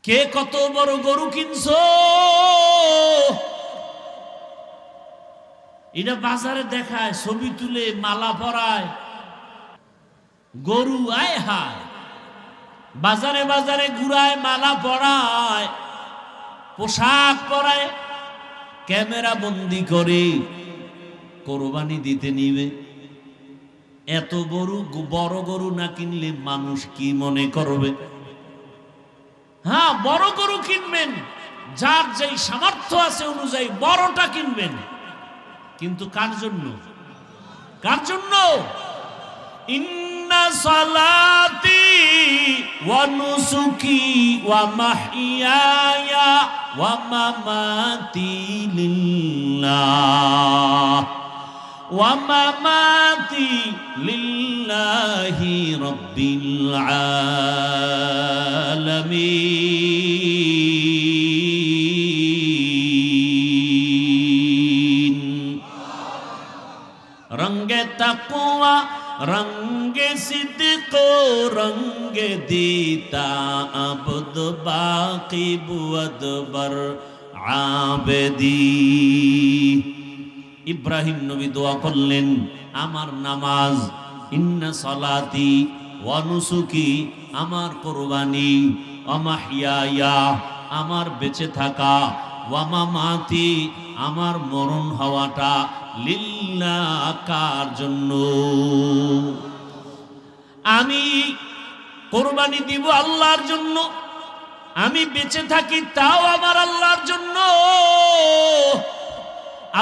কে কত বড় গরু কিনছো? এটা বাজারে দেখায়, ছবি তুলে মালা পরায় গরু, আয় হায়, বাজারে বাজারে ঘুরায়, মালা পরায়, পোশাক পরায়, ক্যামেরা বন্দি করে কোরবানি দিতে নিবে। এত বড় গরু না কিনলে মানুষ কি মনে করবে? হ্যাঁ, বড় গরু কিনবেন, যার যেই সামর্থ্য আছে অনুযায়ী বড়টা কিনবেন, কিন্তু কার জন্য? কার জন্য? ইন্না সালাতি ওয়া নুসুকি ওয়া মাহইয়ায়া ওয়া মামাতি লিল্লাহ ওয়া মামাতি লিল্লাহি রাব্বিল আলামিন। রঙ্গে তাকওয়া রঙ্গে সিদ্দিক রঙ্গে দিতা আবদ বাকি বুয়াদবর আবেদি। ইব্রাহিম নবী দোয়া করলেন, আমার নামাজ, ইন্না সালাতি ওয়া নুসুকি, আমার কুরবানি, ওয়া মাহইয়ায়া, আমার বেঁচে থাকা, ওয়া মামাতি, আমার মরণ হওয়াটা, লিল্লাহ, কার জন্য? আমি কুরবানি দিব আল্লাহর জন্য, আমি বেঁচে থাকি তাও আমার আল্লাহর জন্য।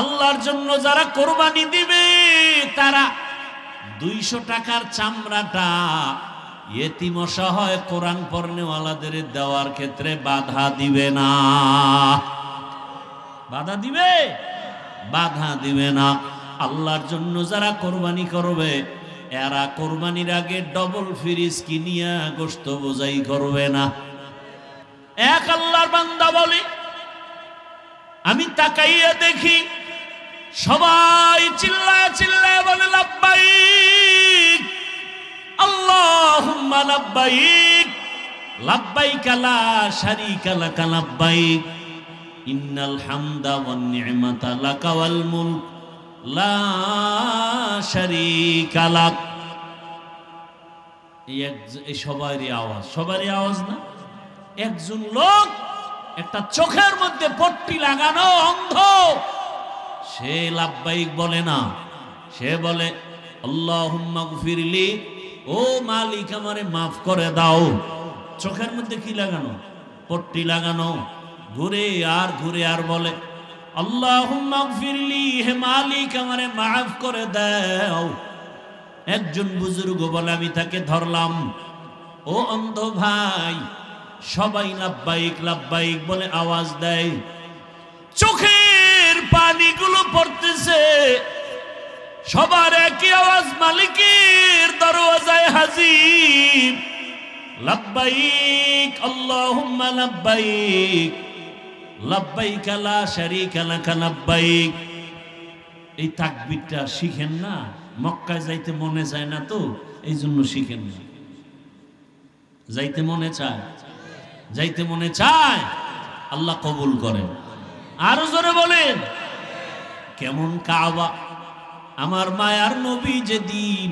আল্লাহর জন্য যারা কোরবানি দিবে তারা 200 টাকার চামড়াটা ইয়েতিম অসহায় কোরআন পড়নেওয়ালাদের দেওয়ার ক্ষেত্রে বাধা দিবে না। বাধা দিবে? বাধা দিবে না। আল্লাহর জন্য যারা কোরবানি করবে এরা কোরবানির আগে ডবল ফ্রিজ কিনিয়া গোশত বোঝাই করবে না। এক আল্লাহর বান্দা বলে, আমি তাকাইয়া দেখি সবাই চিল্লায় চিল্লায় বলে লাব্বাইক আল্লাহুম্মা লাব্বাইক লাব্বাইক লা শারীকা লাক লাব্বাইক ইন্নাল হামদা ওয়ান নি'মাতা লাকা ওয়াল মুলক লা শারীকা লাক। এই সবারই আওয়াজ, সবারই আওয়াজ না। একজন লোক একটা চোখের মধ্যে পট্টি লাগানো অন্ধ, সে লাব্বাইক বলে না, সে বলে আল্লাহুম্মা গফিরলি, ও মালিক আমারে মাফ করে দাও। চোখের মধ্যে কি লাগানো? পট্টি লাগানো। ঘুরে আর বলে আল্লাহুম্মা গফিরলি, হে মালিক আমারে মাফ করে দাও। একজন বুজুর্গ বলে, আমি তাকে ধরলাম, ও অন্ধ ভাই, সবাই লাব্বাইক লাব্বাইক বলে আওয়াজ দেয়, চোখের পানিগুলো পড়তেছে, সবার একই আওয়াজ, মালিকের দরওয়াজায় হাজির, লাব্বাইক আল্লাহুম্মা লাব্বাইক লাব্বাইক লা শারীকা লাক লাব্বাইক। এই তাকবীরটা শিখেন না, মক্কায় যাইতে মনে চায় না তো, এই জন্য শিখেন না। যাইতে মনে চায়, যাইতে মনে চায়, আল্লাহ কবুল করেন। আরো জোরে বলেন, কেমন কাবা! আমার মায়ার নবী যেদিন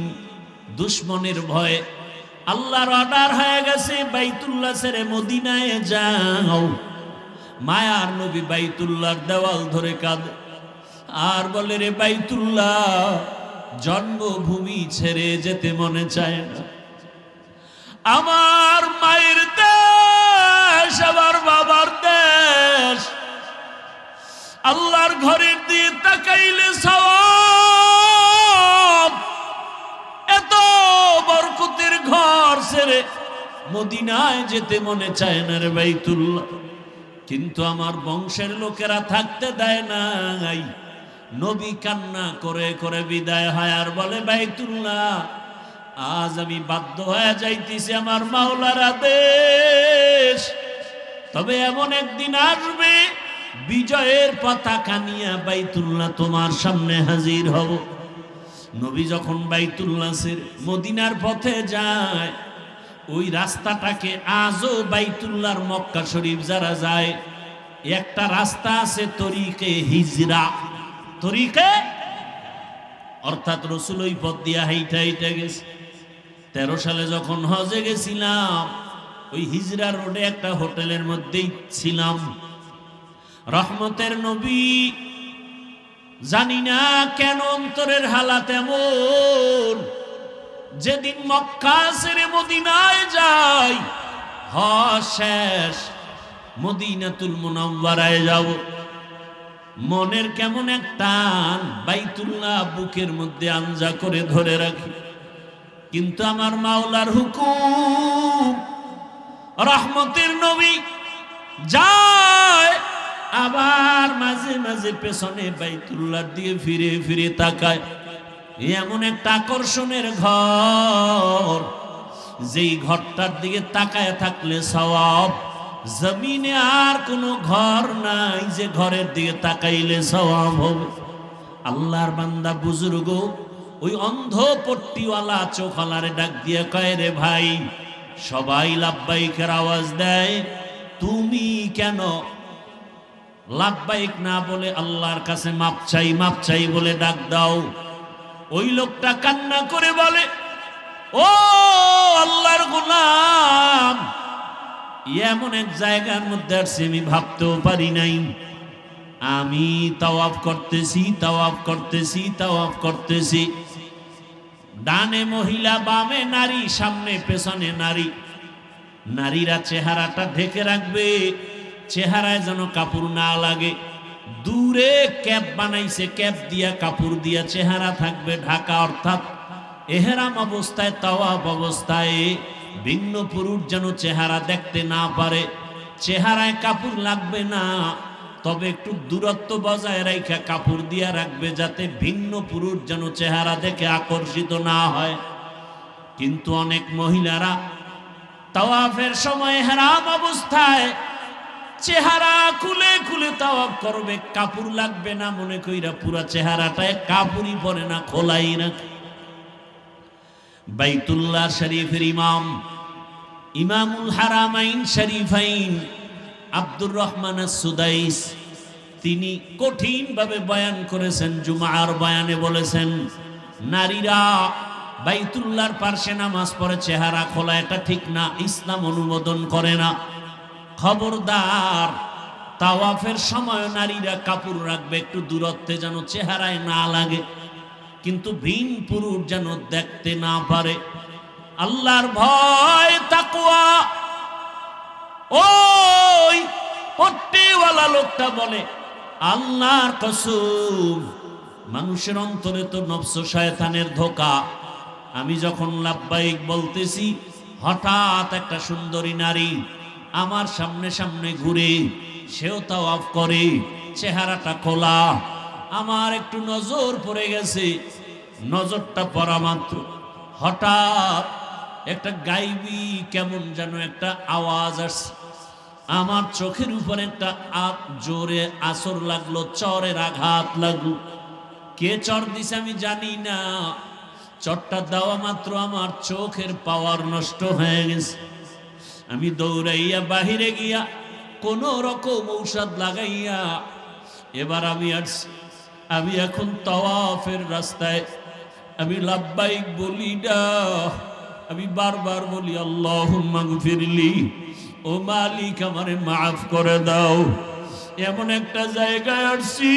দুশ্মনের ভয়ে আল্লাহর অর্ডার হয়ে গেছে বাইতুল্লাহ ছেড়ে মদিনায় যাও, মায়ার নবী বাইতুল্লাহর দেওয়াল ধরে কাঁদে আর বলে, রে বাইতুল্লাহ, জন্মভূমি ছেড়ে যেতে মনে চায় না। আমার মায়ের দেশ, আমার বাবার দেশ, আল্লাহর ঘরের দিয়ে তাকাইলে সওয়াব, এত বরকতের ঘর ছেড়ে মদিনায় যেতে মনে চায় না রে বাইতুল্লাহ। কিন্তু আমার বংশের লোকেরা থাকতে দেয় নাই। নবী কান্না করে করে বিদায় হয় আর বলে, বাইতুল্লাহ, আজ আমি বাধ্য হয়ে যাইতেছি, আমার মাওলার আদেশ। তবে এমন একদিন আসবে, বিজয়ের পতাকা নিয়ে বাইতুল্লাহ তোমার সামনে হাজির হব। নবী যখন বাইতুল্লাহ ছেড়ে মদিনার পথে যায়, ওই রাস্তাটাকে আজও বাইতুল্লাহর মক্কা শরীফ যারা যায়, একটা রাস্তা আছে তরিকে হিজরা, তরিকে অর্থাৎ রসুল ওই পথ দিয়া হাইটা হাইটা গেছে। 13 সালে যখন হজে গেছিলাম, ওই হিজরা রোডে একটা হোটেলের মধ্যেই ছিলাম। রহমতের নবী, জানি না কেন অন্তরের হালাত এমন, যেদিন মক্কা ছেড়ে মদিনায় যাই, হজ শেষ মদিনাতুল মুনাওয়ারায় যাব, মনের কেমন এক টান, বাইতুল্লাহ বুকের মধ্যে আঞ্জা করে ধরে রাখি। কিন্তু আমার মাওলার হুকুম, রহমতের নবী যায়, আবার মাঝে মাঝে পেছনে বাইতুল্লাহ দিয়ে ফিরে ফিরে তাকায়। এমন একটা আকর্ষণের ঘর, যেই ঘরটার দিকে তাকায় থাকলে সওয়াব, জমিনে আর কোনো ঘর নাই যে ঘরের দিকে তাকাইলে সওয়াব হবে। আল্লাহর বান্দা বুজুর্গ ওই অন্ধ পট্টিওয়ালা চোখওয়ালারে ডাক দিয়ে কয়, রে ভাই, সবাই লাব্বাইকের আওয়াজ দেয়, তুমি কেন লাব্বাইক না বলে আল্লাহর কাছে মাপ চাই বলে ডাক দাও? ওই লোকটা কান্না করে বলে, ও আল্লাহর গোলাম, এমন এক জায়গার মধ্যে আসছে আমি ভাবতেও পারি নাই। আমি তাওয়াফ করতেছি, ডানে মহিলা, বামে নারী, সামনে পেছনে নারী। নারীরা চেহারাটা ঢেকে রাখবে, চেহারায় যেন কাপড় না লাগে। দূরে ক্যাপ বানাইছে, ক্যাপ দিয়া কাপড় দিয়া চেহারা থাকবে ঢাকা, অর্থাৎ এহরাম অবস্থায়, তাওয়াফ অবস্থায় ভিন্ন পুরুষ যেন চেহারা দেখতে না পারে। চেহারায় কাপড় লাগবে না, তবে একটু দূরত্ব বজায় রেখে কাপড় দিয়া রাখবে, যাতে ভিন্ন পুরুষ যেন চেহারা দেখে আকর্ষিত না হয়। কিন্তু অনেক মহিলারা তাওয়াফের সময় এহরাম অবস্থায় চেহারা খুলে খুলে তাওয়াফ করবে, কাপড় লাগবে না মনে কইরা পুরা চেহারাটায় কাপড়ই পরে না, খোলাই রাখে। বাইতুল্লাহ শরীফের ইমামুল হারামাইন শরীফাইন আব্দুর রহমান সুদাইস, তিনি কঠিন ভাবে বয়ান করেছেন। জুমার বয়ানে বলেছেন, নারীরা বাইতুল্লাহর পাশে নামাজ পড়ে চেহারা খোলা, এটা ঠিক না, ইসলাম অনুমোদন করে না। খবরদার, তাওয়াফের সময় নারীরা কাপড় রাখবে একটু দূরত্বে, যেন চেহারায় না লাগে, কিন্তু ভিন পুরুষ যেন দেখতে না পারে। আল্লাহর ভয়, তাকওয়া। ওই পট্টিওয়ালা লোকটা বলে, আল্লাহর কসম, মানুষের অন্তরে তো নফস শয়তানের ধোঁকা। আমি যখন লাব্বাইক বলতেছি, হঠাৎ একটা সুন্দরী নারী আমার সামনে সামনে ঘুরে, সেও তাওয়াফ করে, চেহারাটা খোলা। আমার একটু নজর পড়ে গেছে, নজরটা পড়া মাত্র হঠাৎ একটা গাইবি কেমন যেন একটা আওয়াজ আসছে। আমার চোখের উপরে একটা জোরে আসর লাগলো, চরের আঘাত লাগলো। কে চর দিছে আমি জানি না, চরটা দেওয়া মাত্র আমার চোখের পাওয়ার নষ্ট হয়ে গেছে। আমি দৌড়াইয়া বাহিরে গিয়া কোন রকম ঔষধ লাগাইয়া এবার আমি এখন তাওয়াফের রাস্তায় আমি লাব্বাইক বলি না, আমি বারবার বলি আল্লাহুম্মা গফিরলি, ও মালিক আমারে মাফ করে দাও। এমন একটা জায়গায় আসছি,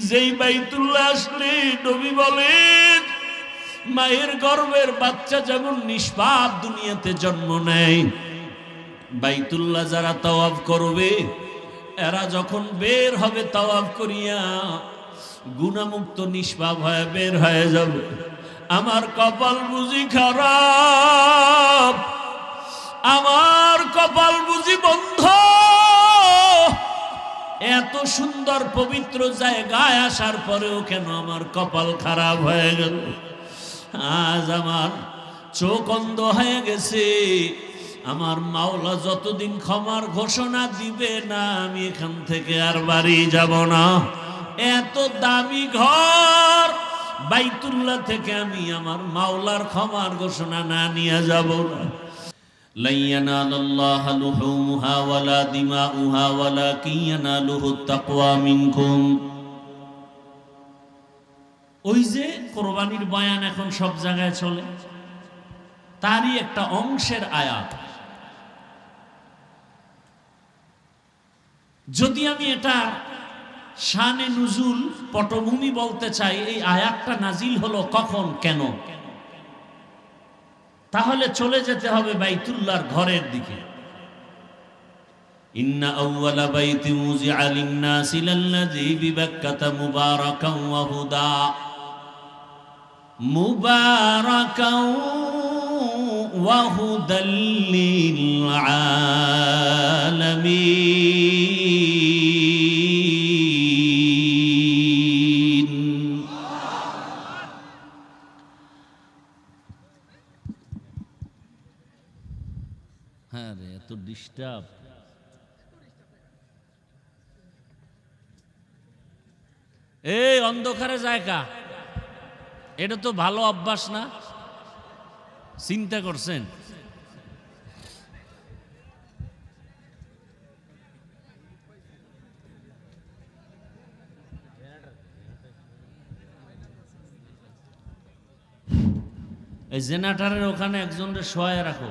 যেই বাইতুল্লাহ আসলে নবী বলেন, মায়ের গর্ভের বাচ্চা যেমন নিষ্পাপ দুনিয়াতে জন্ম নেয়, বাইতুল্লাহ যারা তাওয়াফ করবে এরা যখন বের হবে তাওয়াফ করিয়া, গুনাহমুক্ত নিষ্পাপ হয়ে বের হয়ে যাবে। আমার কপাল বুঝি খারাপ, আমার কপাল বুঝি বন্ধ, এত সুন্দর পবিত্র জায়গায় আসার পরেও কেন আমার কপাল খারাপ হয়ে গেল। আজ আমার চোখ অন্ধ হয়ে গেছে। আমার মাওলা যতদিন ক্ষমার ঘোষণা দিবে না, আমি এখান থেকে আর বাড়ি যাব না। এত দামি ঘর, বাইতুল্লাহ থেকে আমি আমার মাওলার ক্ষমার ঘোষণা না নিয়ে যাব না। লা ইয়ানালাল্লাহু লুহুমুহা ওয়ালা দিমাউহা ওয়ালাকিন ইয়ানালুহুত তাকওয়া মিনকুম। ওই যে কোরবানির বয়ান এখন সব জায়গায় চলে, তারই একটা অংশের আয়াত। যদি আমি এটা শানে নুজুল পটভূমি বলতে চাই, এই আয়াতটা নাজিল হলো কখন, কেন, তাহলে চলে যেতে হবে বাইতুল্লাহর ঘরের দিকে। ইন্না আউওয়ালা বাইতি মুজিআ লিন-নাসি লাল্লাযী বিবাক্কাতা মুবারাকান ওয়া হুদা মুবারাকান ওয়া হুদাল লিল আলামিন। হ্যাঁ রে, এত ডিস্টার্ব। এই অন্ধকারে জায়গা, এটা তো ভালো অভ্যাস না, চিন্তা করছেন? এই জেনারেটরের ওখানে একজনকে শোয়ায় রাখো,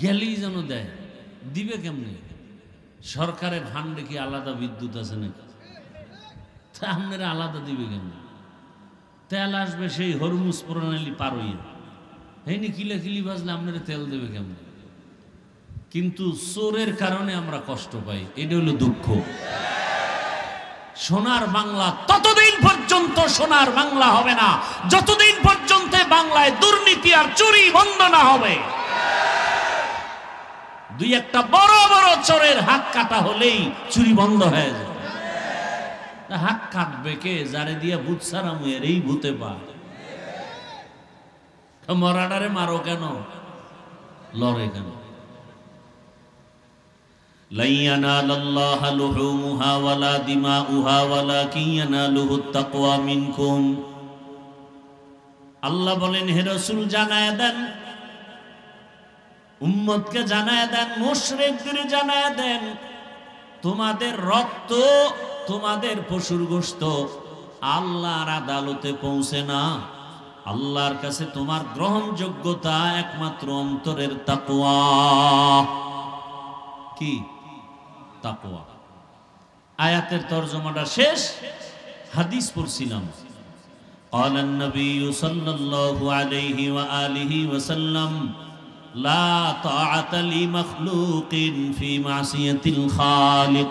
গেলেই যেন দেয়। দিবে কেমনি? সরকারের ফান্ডে কি আলাদা বিদ্যুৎ আছে নাকি? তা আপনারা আলাদা দিবে কেমনি? তেল আসবে সেই হরমুজ প্রণালী পার হইয়া, হয়নি কিলা কিলি বাজলে আপনারা তেল দেবে কেমনি? কিন্তু চোরের কারণে আমরা কষ্ট পাই, এটা হলো দুঃখ। সোনার বাংলা ততদিন পর্যন্ত সোনার বাংলা হবে না যতদিন পর্যন্ত বাংলায় দুর্নীতি আর চুরি বন্ধ না হবে। দুই একটা বড় বড় চোরের হাত কাটা হলেই চুরি বন্ধ হয়ে যায়। হাত কাটবে কে? যারে দিয়া ভূত সারাম এই ভূতে পা মরাডারে মারো কেন, লড়ে কেন? লা ইয়ানালাল্লাহু লুহুমুহা ওয়ালা দিমাউহা ওয়ালাকিন ইয়ানালুহুত তাকওয়া মিনকুম। আল্লাহ বলেন, হে রাসূল জানায় দেন, উম্মতকে জানায় দেন, মুশরিকদের জানায় দেন, তোমাদের রক্ত, তোমাদের পশুর গোশত আল্লাহর আদালতে পৌঁছে না। আল্লাহর কাছে তোমার গ্রহণযোগ্যতা একমাত্র অন্তরের তাকওয়া। কি তাকওয়া? আয়াতের তরজমাটা শেষ, হাদিস পড়ছিলাম। قال النبي صلى الله عليه وآله وسلم لا طاعة لمخلوق في معصية الخالق।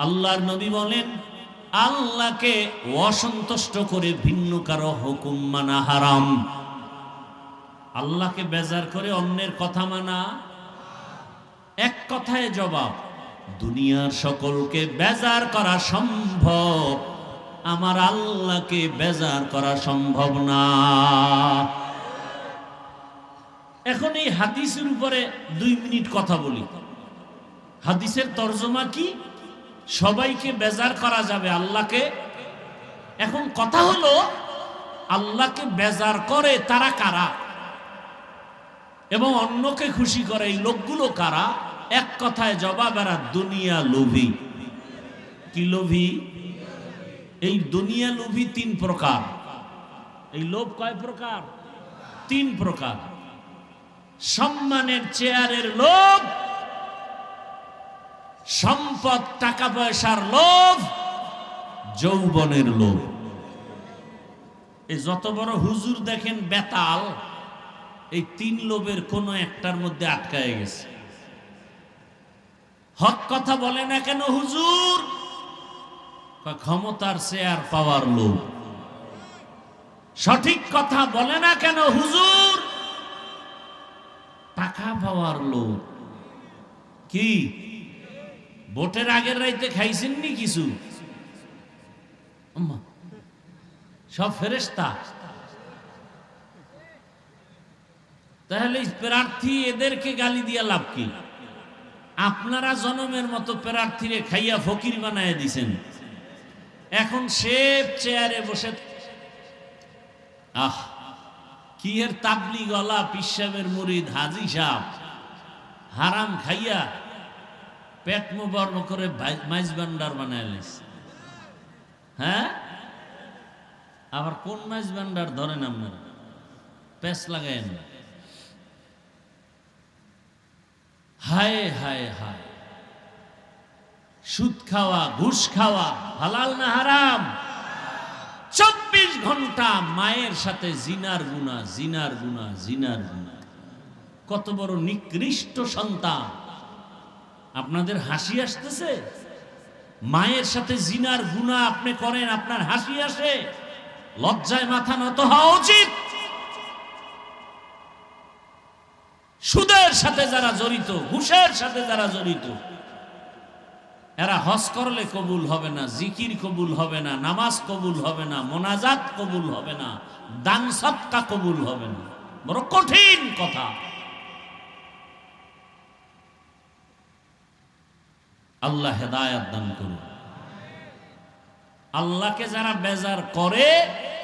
আল্লাহর নবী বলেন, আল্লাহকে অসন্তুষ্ট করে ভিন্ন কারো হুকুম মানা হারাম। আল্লাহকে বেজার করে অন্যের কথা মানা। এক কথায় জবাব, দুনিয়ার সকলকে বেজার করা সম্ভব, আমার আল্লাহকে বেজার করা সম্ভব না। এখন এই হাদিসের উপরে 2 মিনিট কথা বলি। হাদিসের তরজমা কি? সবাইকে বেজার করা যাবে, আল্লাহকে। এখন কথা হলো, আল্লাহকে বেজার করে তারা কারা এবং অন্যকে খুশি করে এই লোকগুলো কারা? এক কথায় জবাব, এরা দুনিয়া লোভী। কি লোভী? এই দুনিয়া লোভী 3 প্রকার। এই লোভ কয় প্রকার? 3 প্রকার। সম্মানের চেয়ারের লোভ, সম্পদ টাকা পয়সার লোভ, যৌবনের লোভ। এই যত বড় হুজুর দেখেন বেতাল, এই 3 লোভের কোন একটার মধ্যে আটকায় গেছে। হক কথা বলে না কেন হুজুর? ক্ষমতার চেয়ার পাওয়ার লোভ। সঠিক কথা বলে না কেন হুজুর? টাকা পাওয়ার লোভ। কি ভোটের আগের রাইতে খাইছেননি কিছু? সব ফেরেশতা। তাহলে প্রার্থী এদেরকে গালি দিয়া লাভ কি? আপনারা জনমের মতো প্রার্থীরে খাইয়া ফকির বানায় দিছেন। এখন সে চেয়ারে বসে, আহ কি এর তাবলি গলা, পিসাবের মুরিদ হাজি সাহ হারাম খাইয়া পেট মুবর্ণ করে মাইজ ভান্ডার বানাইলিস। হ্যাঁ, আবার কোন মাইজ ভান্ডার ধরেন আপনারা, পেস লাগায়েন না। হায় হায় হায়, সুদ খাওয়া, ঘুষ খাওয়া হালাল না হারাম? 24 ঘন্টা মায়ের সাথে জিনার গুনাহ, জিনার গুনাহ, জিনার গুনাহ। কত বড় নিকৃষ্ট সন্তান! আপনাদের হাসি আসতেছে? মায়ের সাথে জিনার গুনাহ আপনি করেন, আপনার হাসি আসে? লজ্জায় মাথা নত হওয়া উচিত। সুদের সাথে যারা জড়িত, ঘুষের সাথে যারা জড়িত, এরা হজ করলে কবুল হবে না, জিকির কবুল হবে না, নামাজ কবুল হবে না, মোনাজাত কবুল হবে না, দান সদকা কবুল হবে না। বড় কঠিন কথা। আল্লাহ হেদায়েত দান করুন। আল্লাহকে যারা বেজার করে,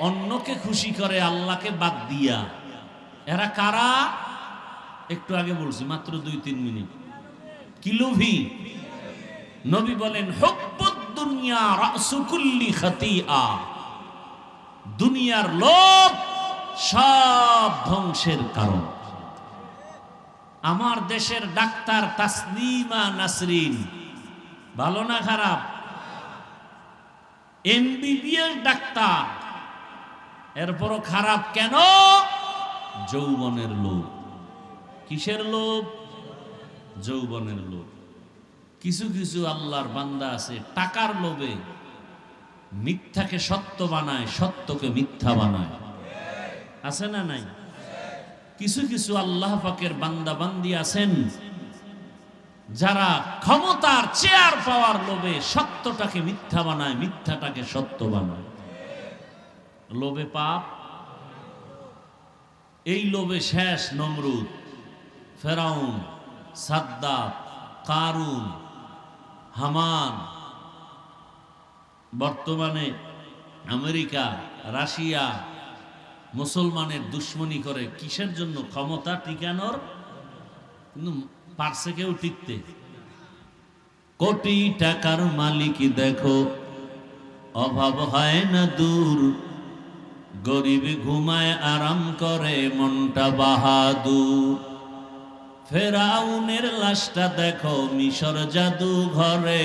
অন্যকে খুশি করে আল্লাহকে বাদ দিয়া, এরা কারা? একটু আগে বলছি, মাত্র 2-3 মিনিট। কি লোভী? নবী বলেন, হুব্বুদ দুনিয়া রাসু কুল্লি খাতিআ। দুনিয়ার লোভ সব ধ্বংসের কারণ। আমার দেশের ডাক্তার তাসলিমা নাসরিন ভালো না খারাপ? এমবিবিএস ডাক্তার, এরপরও খারাপ কেন? যৌবনের লোভ। কিসের লোভ? যৌবনের লোভ। কিছু কিছু আল্লাহর বান্দা আছে টাকার লোভে মিথ্যাকে সত্য বানায়, সত্যকে মিথ্যা বানায়। আছে না নাই? কিছু কিছু আল্লাহ পাকের বান্দা বান্দি আছেন যারা ক্ষমতার চেয়ার পাওয়ার লোভে সত্যটাকে মিথ্যা বানায়, মিথ্যাটাকে সত্য বানায়। লোভে পাপ। এই লোভে শেষ নমরুদ, ফেরাউন, সাদ্দাত, কারুন, হামান। বর্তমানে আমেরিকা, রাশিয়া মুসলমানের দুশ্মনী করে কিসের জন্য? ক্ষমতা টিকানোর। কিন্তু পারছে কেউ টিকতে? কোটি টাকার মালিক দেখো, অভাব হয় না দূর, গরিব ঘুমায় আরাম করে মনটা বাহাদুর। ফেরাউনের লাশটা দেখো মিশর জাদু ঘরে,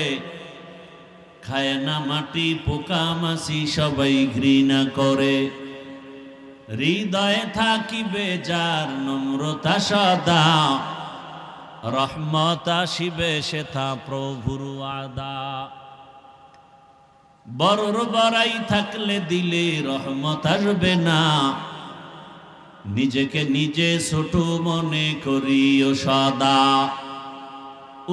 খায় না মাটি পোকা মাছি সবাই ঘৃণা করে। হৃদয়ে থাকিবে যার নম্রতা সদা, রহমত আসিবে সেথা প্রভুর ওয়াদা। বড়র বড়াই থাকলে দিলে রহমত আসবে না, নিজেকে নিজে ছোট মনে করিও সদা।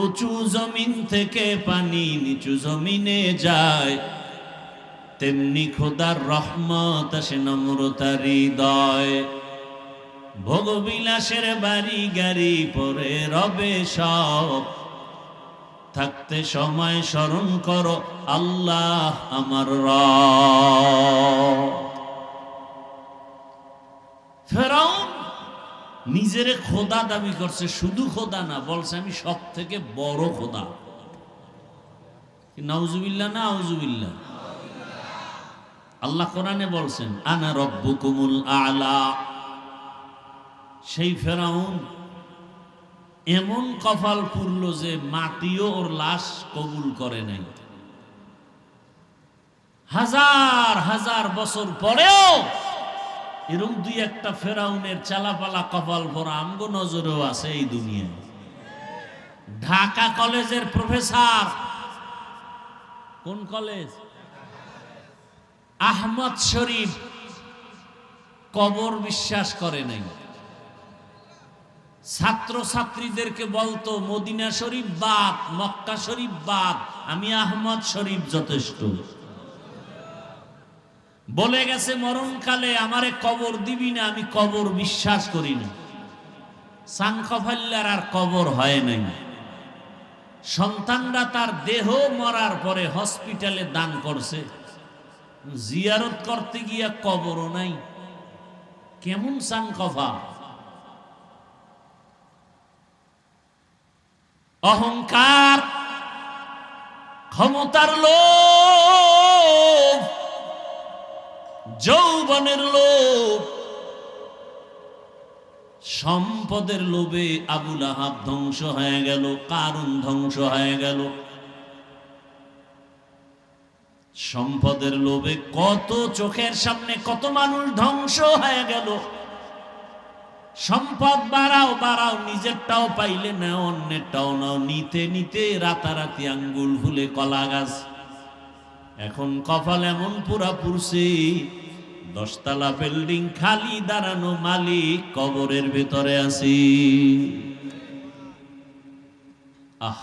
উঁচু জমিন থেকে পানি নিচু জমিনে যায়, তেমনি খোদার রহমত আসে নম্রতার হৃদয়। ভোগবিলাসের বাড়ি গাড়ি পরে রবে সব, থাকতে সময় স্মরণ করো আল্লাহ আমার রব। ফেরাউন নিজেরে খোদা দাবি করছে, শুধু খোদা না, বলছে আমি সব থেকে বড় খোদা। নাউজুবিল্লাহ না আউজুবিল্লাহ? আল্লাহ কোরআনে বলছেন, আনা রব্বুকুমুল আলা। সেই ফেরাউন এমন কপাল পুরল যে মাটিও ওর লাশ কবুল করে নাই। হাজার হাজার বছর পরেও এরকম দুই একটা ফেরাউনের চালাপালা কপাল ভরা আমগো নজরেও আছে এই দুনিয়ায়। ঢাকা কলেজের প্রফেসর, কোন কলেজ? আহমদ শরীফ কবর বিশ্বাস করে নাই। ছাত্র ছাত্রীদেরকে বলতো মদিনা শরীফ বাদ, মক্কা শরীফ বাদ, আমি আহমদ শরীফ যথেষ্ট। বলে গেছে মরণকালে আমারে কবর দিবি না, আমি কবর বিশ্বাস করি না। সানখফাল্লার আর কবর হয় নাই। সন্তানরা তার দেহ মরার পরে হসপিটালে দান করছে, জিয়ারত করতে গিয়া কবরও নাই, কেমন চান কফা? অহংকার, ক্ষমতার লোভ, যৌবনের লোভ, সম্পদের লোভে আবুল আহাব ধ্বংস হয়ে গেল, কারুন ধ্বংস হয়ে গেল। সম্পদের লোভে কত চোখের সামনে কত মানুষ ধ্বংস হয়ে গেল। সম্পদ বাড়াও বাড়াও, নিজেরটাও পাইলে নাও, অন্যেরটাও নাও, নিতে নিতে রাতারাতি আঙ্গুল ফুলে কলা গাছ। এখন কপাল এমন পুরা পুরছে, 10 তলা বিল্ডিং খালি, দাঁড়ানো মালিক কবরের ভেতরে আছি। আহ,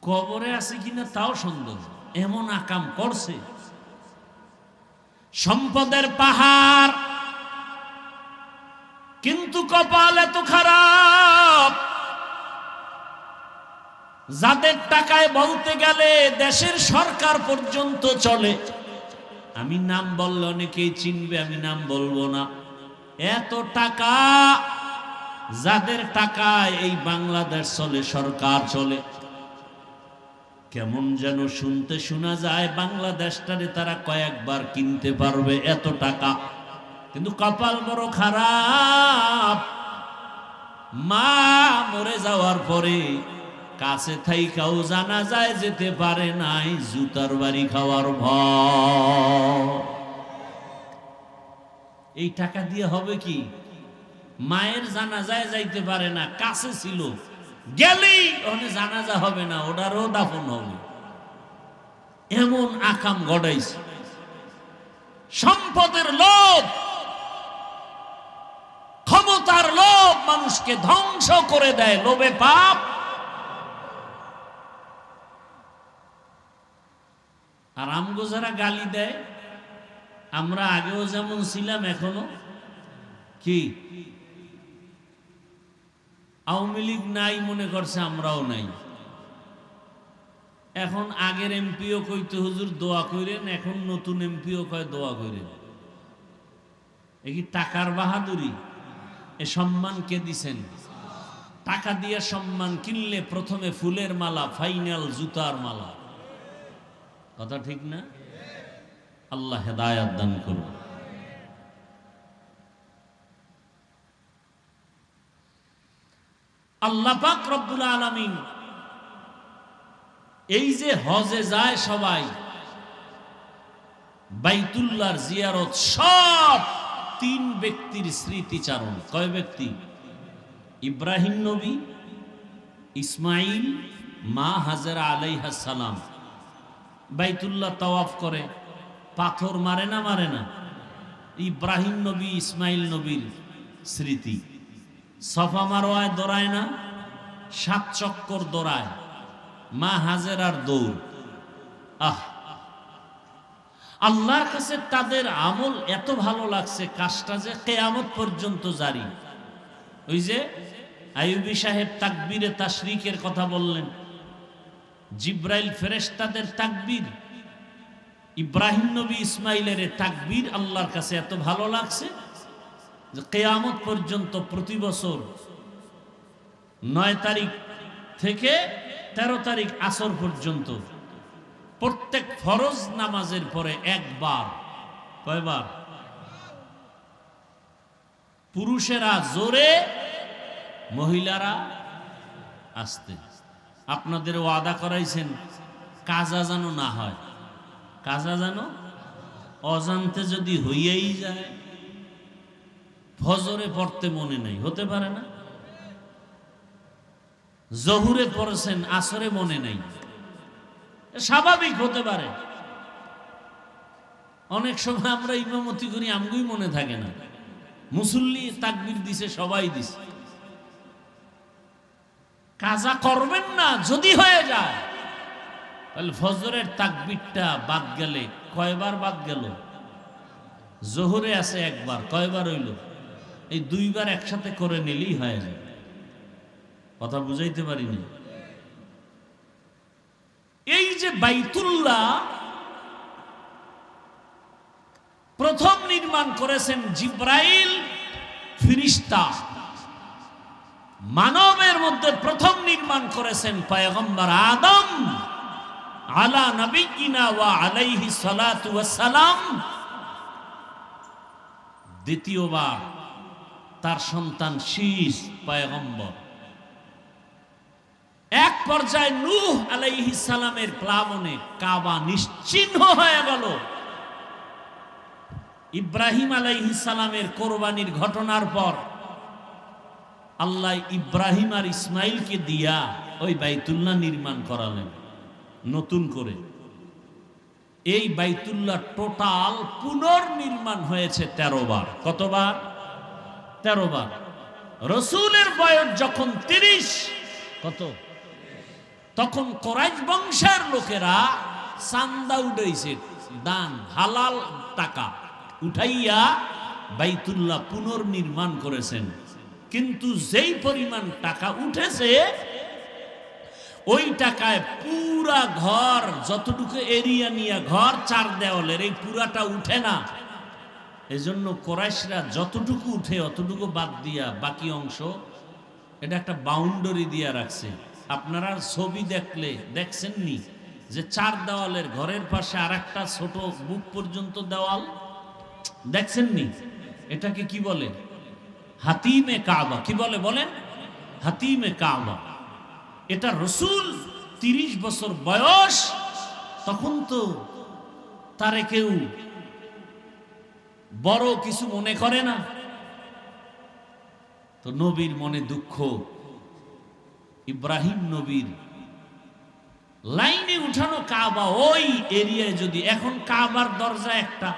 কবরে আছে কিনা তাও সন্দেহ, এমন আকাম করছে। সম্পদের পাহাড়, কিন্তু কপাল এত খারাপ, যাদের টাকায় বলতে গেলে দেশের সরকার পর্যন্ত চলে। আমি নাম বললে অনেকেই চিনবে, আমি নাম বলবো না। এত টাকা, যাদের টাকায় এই বাংলাদেশ চলে, সরকার চলে। কেমন যেন শুনতে শোনা যায় বাংলাদেশটারে তারা কয়েকবার কিনতে পারবে, এত টাকা। কিন্তু কপাল বড় খারাপ, মা মরে যাওয়ার পরে কাছে থাইকাও জানা যায় যেতে পারে নাই, জুতার বাড়ি খাওয়ার ভয়। এই টাকা দিয়ে হবে কি? মায়ের জানাজায় যাইতে পারে না, কাছে ছিল, গেলেই ওখানে জানাজা হবে না, ওটারও দাফন হবে। এমন আকাম ঘটাইছে। সম্পদের লোভ, ক্ষমতার লোভ মানুষকে ধ্বংস করে দেয়। লোভে পাপ। আর আমগো যারা গালি দেয়, আমরা আগেও যেমন ছিলাম এখনো কি আওয়ামী লীগ নাই মনে করছে, আমরাও নাই। এখন আগের এমপিও কইতে হুজুর দোয়া করেন, এখন নতুন এমপিও কয় দোয়া করেন। এ কি টাকার বাহাদুরি? এ সম্মান কে দিছেন? টাকা দিয়ে সম্মান কিনলে প্রথমে ফুলের মালা, ফাইনাল জুতার মালা। কথা ঠিক না? আল্লাহ হেদায়েত দান করুন। আল্লাহ পাক রব্বুল আলামিন এই যে হজে যায় সবাই, বাইতুল্লাহর জিয়ারত সব 3 ব্যক্তির স্মৃতিচারণ। কয় ব্যক্তি? ইব্রাহিম নবী, ইসমাইল, মা হাজেরা আলাইহিস সালাম। বাইতুল্লাহ তাওয়াফ করে, পাথর মারে না মারে না? ইব্রাহিম নবী ইসমাইল নবীর স্মৃতি। সফা মারওয়ায় দৌড়ায় না? 7 চক্কর দৌড়ায়, মা হাজেরার দৌড়। আহ, আল্লাহর কাছে তাদের আমল এত ভালো লাগছে, কাজটা যে কিয়ামত পর্যন্ত জারি। ওই যে আইয়ুবী সাহেব তাকবীরে তাশরিকের কথা বললেন, জিব্রাইল ফেরেশতাদের তাকবীর, ইব্রাহিম নবী ইসমাইলের তাকবীর আল্লাহর কাছে এত ভালো লাগছে যে কিয়ামত পর্যন্ত প্রতি বছর 9 তারিখ থেকে 13 তারিখ আসর পর্যন্ত প্রত্যেক ফরজ নামাজের পরে একবার, কয়বার? পুরুষেরা জোরে, মহিলারা আস্তে। আপনাদের ওয়াদা করাইছেন কাজা যেন না হয়, কাজা যেন অজান্তে যদি হইয়াই যায়, ফজরে পড়তে মনে নাই, হতে পারে না? জহুরে পড়েছেন, আসরে মনে নাই, স্বাভাবিক হতে পারে। অনেক সময় আমরা ইমামতি করি, আমগুই মনে থাকে না, মুসল্লি তাকবীর দিছে, সবাই দিছে। কাজা করবেন না, যদি হয়ে যায় তাহলে ফজরের তাকবীরটা বাদ গেলে কয়বার বাদ গেল? জোহরে আছে একবার, কয়বার হইল? এই 2 বার একসাথে করে নিলেই হয়ে যায়। কথা বুঝাইতে পারিনি? এই যে বাইতুল্লাহ, প্রথম নির্মাণ করেছেন জিব্রাইল ফেরেশতা। মানবের মধ্যে প্রথম নির্মাণ করেছেন পয়গম্বর আদম আলা নবিয়িনা ওয়া আলাইহি সালাতু ওয়াস সালাম। দ্বিতীয়বার তার সন্তান শীস পয়গম্বর। এক পর্যায়ে নূহ আলাইহিস সালামের প্লাবনে কাবা নিশ্চিহ্ন হয়ে গেল। ইব্রাহিম আলাইহিস সালামের কোরবানির ঘটনার পর আল্লাহ ইব্রাহিম আর ইসমাইলকে দিয়া ওই বাইতুল্লাহ নির্মাণ করালেন নতুন করে। এই বাইতুল্লাহ টোটাল পুনর্নির্মাণ হয়েছে 13 বার। কতবার? 13 বার। রসুলের বয়স যখন 30, কত তখন কোরাইশ বংশের লোকেরা চান্দা উঠাইছে, দান হালাল টাকা উঠাইয়া বাইতুল্লাহ পুনর্নির্মাণ করেছেন। কিন্তু যেই পরিমাণ টাকা উঠেছে ওই টাকায় পুরা ঘর, যতটুকু এরিয়া নিয়ে ঘর 4 দেওয়ালের, এই পুরাটা উঠে না। এজন্য কোরাইশরা যতটুকু উঠে অতটুকু বাদ দিয়া বাকি অংশ এটা একটা বাউন্ডারি দিয়া রাখছে। আপনারা ছবি দেখলে দেখছেননি যে 4 দেওয়ালের ঘরের পাশে আরেকটা ছোট বুক পর্যন্ত দেওয়াল দেখছেননি? এটাকে কি বলে? হাতিমে কাবা। কি বলে বলেন? হাতিমে কাবা। এটা রসুল 30 বছর বয়স, তখন তো তারে কেউ বড় কিছু মনে করে না। তো নবীর মনে দুঃখ। ইব্রাহিম নবীর লাইনে উঠানো কাবা ওই এরিয়ায় যদি এখন কাবার দরজা একটা,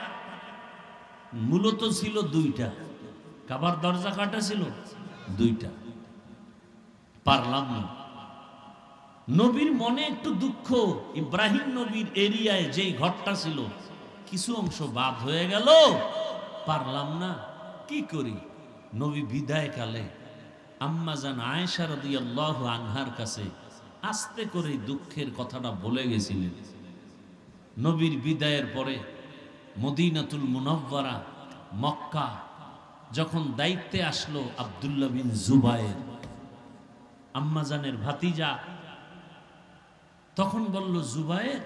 মূলত ছিল 2টা। কাবার দরজা কাটা ছিল 2টা, পারলাম না। নবীর মনে একটু দুঃখ। ইব্রাহিম নবীর এরিয়ায় যেই ঘরটা ছিল কিছু অংশ বাদ হয়ে গেল, পারলাম না, কি করি? নবী বিদায় কালে আম্মা জান আয়েশা রাদিয়াল্লাহু আনহার কাছে আস্তে করে দুঃখের কথাটা বলে গেছিলেন। নবীর বিদায়ের পরে মদিনাতুল মুনাওয়ারা মক্কা যখন দায়িত্বে আসলো আব্দুল্লাহ বিন জুবায়ের, আম্মা জানের ভাতিজা, তখন বলল, জুবায়ের,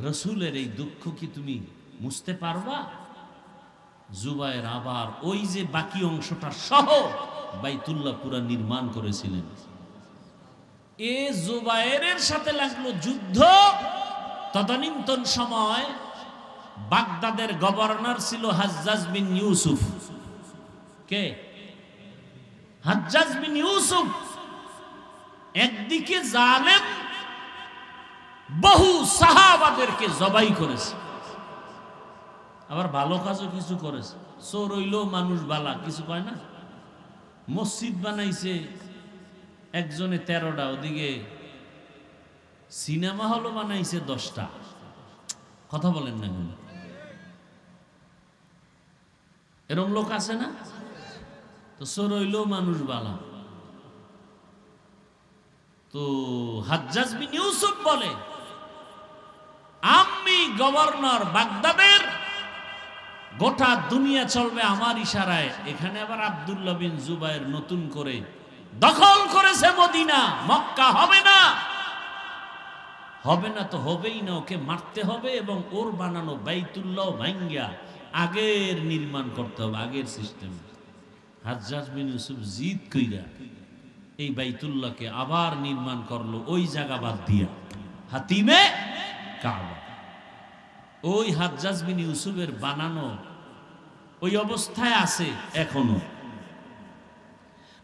রসুলের এই দুঃখ কি তুমি মুছতে পারবা? জুবায়ের আবার ওই যে বাকি অংশটা সহ বাইতুল্লাহ পুরা নির্মাণ করেছিলেন। এ জুবায়েরের সাথে লাগলো যুদ্ধ। তদানীন্তন সময় বাগদাদের গভর্নর ছিল হাজ্জাজ বিন ইউসুফ। কে? হাজ্জাজ বিন ইউসুফ। একদিকে জালেম, বহু সাহাবাদেরকে জবাই করেছে, আবার ভালো কাজও কিছু করেছে। চোর হইলেও মানুষ বালা, কিছু কয় না। মসজিদ বানাইছে একজনে 13টা, ওদিকে সিনেমা হলও বানাইছে 10টা। কথা বলেন না কেন? এরকম লোক আছে না? তো চোর হইলেও মানুষ বালা। তো হাজ্জাজ বিন ইউসুফ বলে, আমি গভর্নর বাগদাদের, গোটা দুনিয়া চলবে আমার ইশারায়। এখানে আবার আব্দুল্লাহ বিন জুবায়ের নতুন করে দখল করেছে মদিনা। মক্কা হবে না, হবে না তো হবেই না, ওকে মারতে হবে এবং ওর বানানো বাইতুল্লাহ ভাঙ্গিয়া আগের নির্মাণ করতে হবে, আগের সিস্টেম। হাজ্জাজ বিন ইউসুফ জিদ কইরা এই বাইতুল্লাহকে আবার নির্মাণ করলো ওই জায়গা বাদ দিয়া, হাতিমে কাবা। ওই হাজ্জাজ বিন ইউসুফের বানানো ওই অবস্থায় আছে এখনো।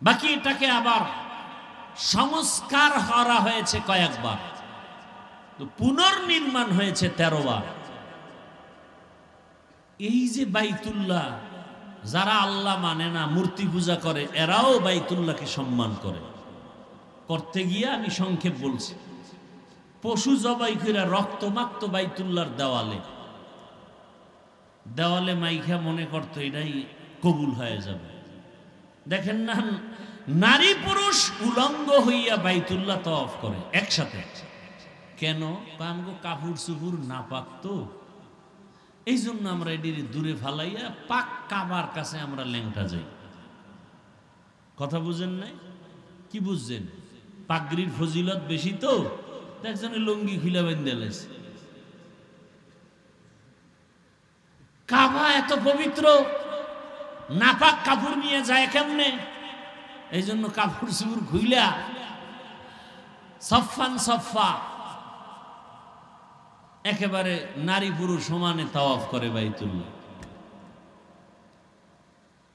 বাকি এটাকে আবার সংস্কার করা হয়েছে কয়েকবার, তো পুনর্নির্মাণ হয়েছে 13 বার। এই যে বাইতুল্লাহ, যারা আল্লাহ মানে না, মূর্তি পূজা করে, এরাও বাইতুল্লাহকে সম্মান করে। করতে গিয়ে আমি সংক্ষেপ বলছি, পশু জবাই করে রক্ত মাখত বাইতুল্লাহর দেওয়ালে, দেওয়ালে মাইখা মনে করতো এটাই কবুল হয়ে যাবে। দেখেন না, নারী পুরুষ উলঙ্গ হইয়া বাইতুল্লাহ তওয়াফ করে একসাথে। কেন? আমগো কাপড় চুপুর না পাকতো, এই জন্য আমরা এটির দূরে ফালাইয়া পাক কাবার কাছে আমরা ল্যাংটা যাই। কথা বুঝেন নাই? কি বুঝছেন? পাগড়ির ফজিলত বেশি তো একজনের লুঙ্গি খুলে বেঁধে লেছে। কাবা এত পবিত্র, নাপাক কাপড় নিয়ে যায় কেমনে? এই জন্য কাপড় চুপড় খুইলা সফান সফা একেবারে নারী পুরুষ সমানে তাওয়াফ করে বাইতুল্লাহ।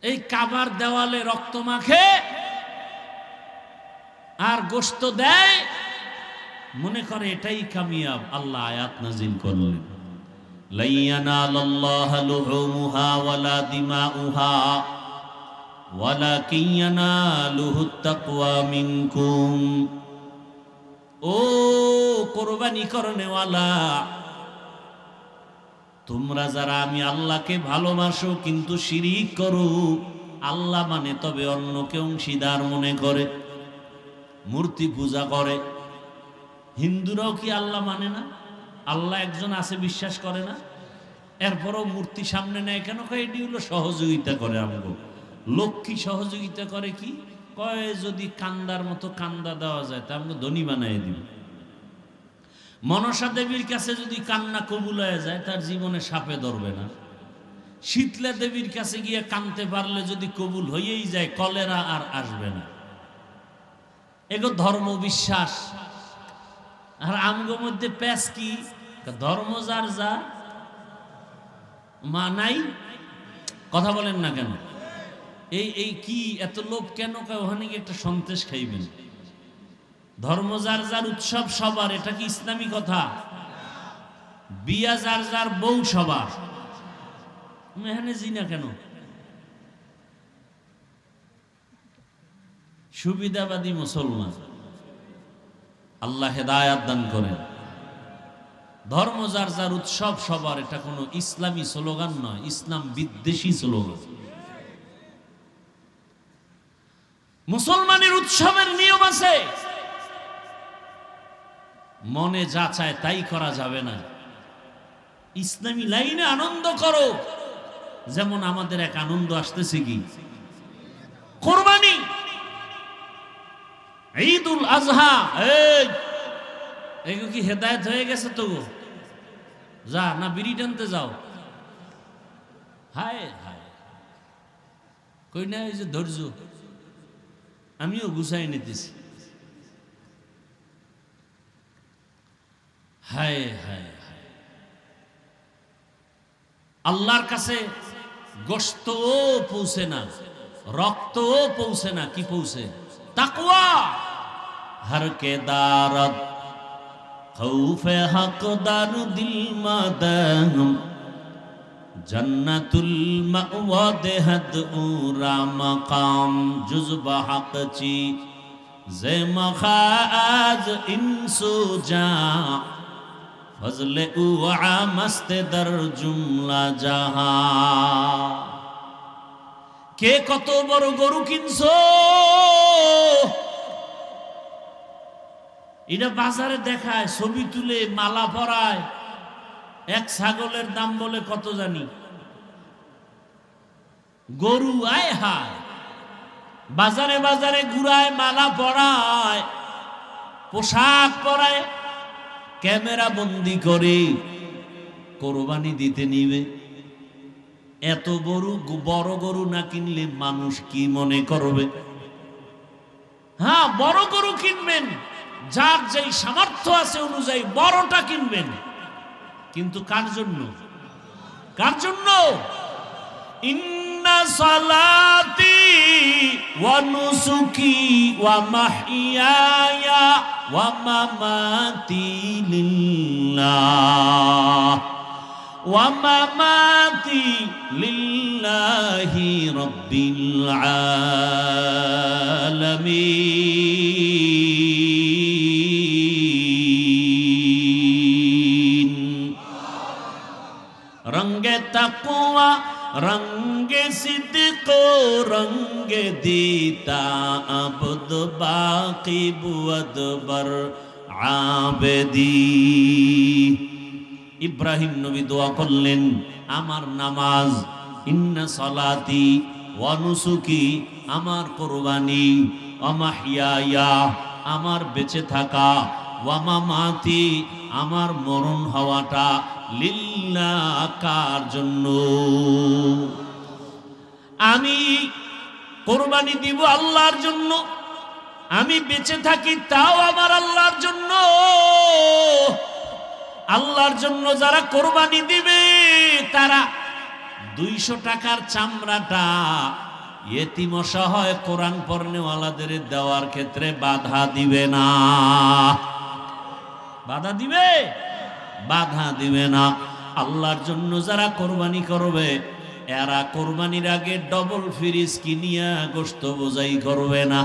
এই কাবার দেওয়ালে রক্ত মাখে আর গোশত দেয়, মনে করে এটাই কামিয়াব। আল্লাহ আয়াত নাজিল করলেন, লা ইয়ানালাল্লাহু লুহুমুহা ওয়ালা দিমাউহা ওয়ালাকিন ইয়ানালুহুত তাকওয়া মিনকুম। ও কুরবানি করনেওয়ালা, তোমরা যারা আমি আল্লাহকে ভালোবাসো কিন্তু শিরিক করো, আল্লাহ মানে তবে অন্যকে অংশীদার মনে করে, মূর্তি পূজা করে। হিন্দুরাও কি আল্লাহ মানে না? আল্লাহ একজন আছে বিশ্বাস করে না? এরপরও মূর্তি সামনে নেয় কেন? এটি হলো সহযোগিতা করে। আমগো লক্ষ্মী সহযোগিতা করে কি কয়, যদি কান্দার মতো কান্দা দেওয়া যায় তা আমাকে ধনী বানাই দিব। মনসা দেবীর কাছে যদি কান্না কবুল হয়ে যায় তার জীবনে সাপে ধরবে না। শীতলা দেবীর কাছে গিয়ে কানতে পারলে যদি কবুল হয়েই যায় কলেরা আর আসবে না। এগো ধর্ম বিশ্বাস। আর আমগো মধ্যে প্যাস কি? ধর্ম যার যা মা নাই। কথা বলেন না কেন? এই কি এত লোভ কেন? ওখানে গিয়ে একটা সন্তেষ খাইবেন। ধর্ম যার যার, উৎসব সবার, এটা কি ইসলামী কথা? বিয়া যার যার, বউ সবার। এখানে জিনা কেন? সুবিধাবাদী মুসলমান। আল্লাহ হেদায়াত দান করেন। ধর্ম যার যার, উৎসব সবার, এটা কোনো ইসলামী স্লোগান নয়, ইসলাম বিদ্বেষী স্লোগান। মুসলমানের উৎসবের নিয়ম আছে, মনে যা চায় তাই করা যাবে না। ইসলামী লাইনে আনন্দ করো। যেমন আমাদের এক আনন্দ আসতেছে কি কোরবানি, ঈদুল আজহা। এগুলো কি হেদায়েত হয়ে গেছে? তো যা না বিড়ি টানতে যাও। হায় হায়, কই না এই যে ধৈর্য, আমিও গুছাই নিতেছি। হায় হায় হায়, আল্লাহর কাছে গোশতও পৌঁছে না, রক্তও পৌঁছে না। কি পৌঁছে? তাকওয়া। হর কে দারত খৌফে হকদার দিল মাদাম, জন্নতুল মাওয়া দেহদ উরা মাকাম, জুজবা হক চি জে মখাজ ইনসু জা, ফজলে উআ মস্তে দর জুমলা জাহা। কে কত বড় গরু কিনছো? এটা বাজারে দেখায়, ছবি তুলে মালা পরায়। এক ছাগলের দাম বলে কত জানি? গরু আয় হায়, বাজারে বাজারে ঘুরায়, মালা পরায়, পোশাক পরায়, ক্যামেরা বন্দি করে কোরবানি দিতে নিবে। এত বড় গরু না কিনলে মানুষ কি মনে করবে? হ্যাঁ, বড় গরু কিনবেন, যার যেই সামর্থ্য আছে অনুযায়ী বড়টা কিনবেন, কিন্তু কার জন্য? কার জন্য? ইন্না সালাতি ওয়া নুসুকি ওয়া মাহইয়ায়া ওয়া মামাতি লিল্লাহ ওয়া মামাতি লিল্লাহি রাব্বিল আলামিন। রঙ্গে তাকওয়া রঙ্গে সিদ্ক রঙ্গে দিতা আবদ বাকি বুয়দ বর আবেদি। ইব্রাহিম নবী দোয়া করলেন, আমার নামাজ, ইন্না সালাতি ওয়া নুসুকি, আমার কুরবানি, ওয়া মাহইয়ায়া, আমার বেঁচে থাকা, ওয়া মামাতি, আমার মরণ হওয়াটা, লিল্লাহ, কার জন্য? আমি কুরবানি দিব আল্লাহর জন্য, আমি বেঁচে থাকি তাও আমার আল্লাহর জন্য। আল্লাহর জন্য যারা কোরবানি দিবে তারা 200 টাকার চামড়াটা ইয়েতিম অসহায় কোরআন পড়নেওয়ালাদের দেওয়ার ক্ষেত্রে বাধা দিবে না। বাধা দিবে? বাধা দিবে না। আল্লাহর জন্য যারা কোরবানি করবে এরা কোরবানির আগে ডবল ফ্রিজ কিনিয়া গোশত বোঝাই করবে না।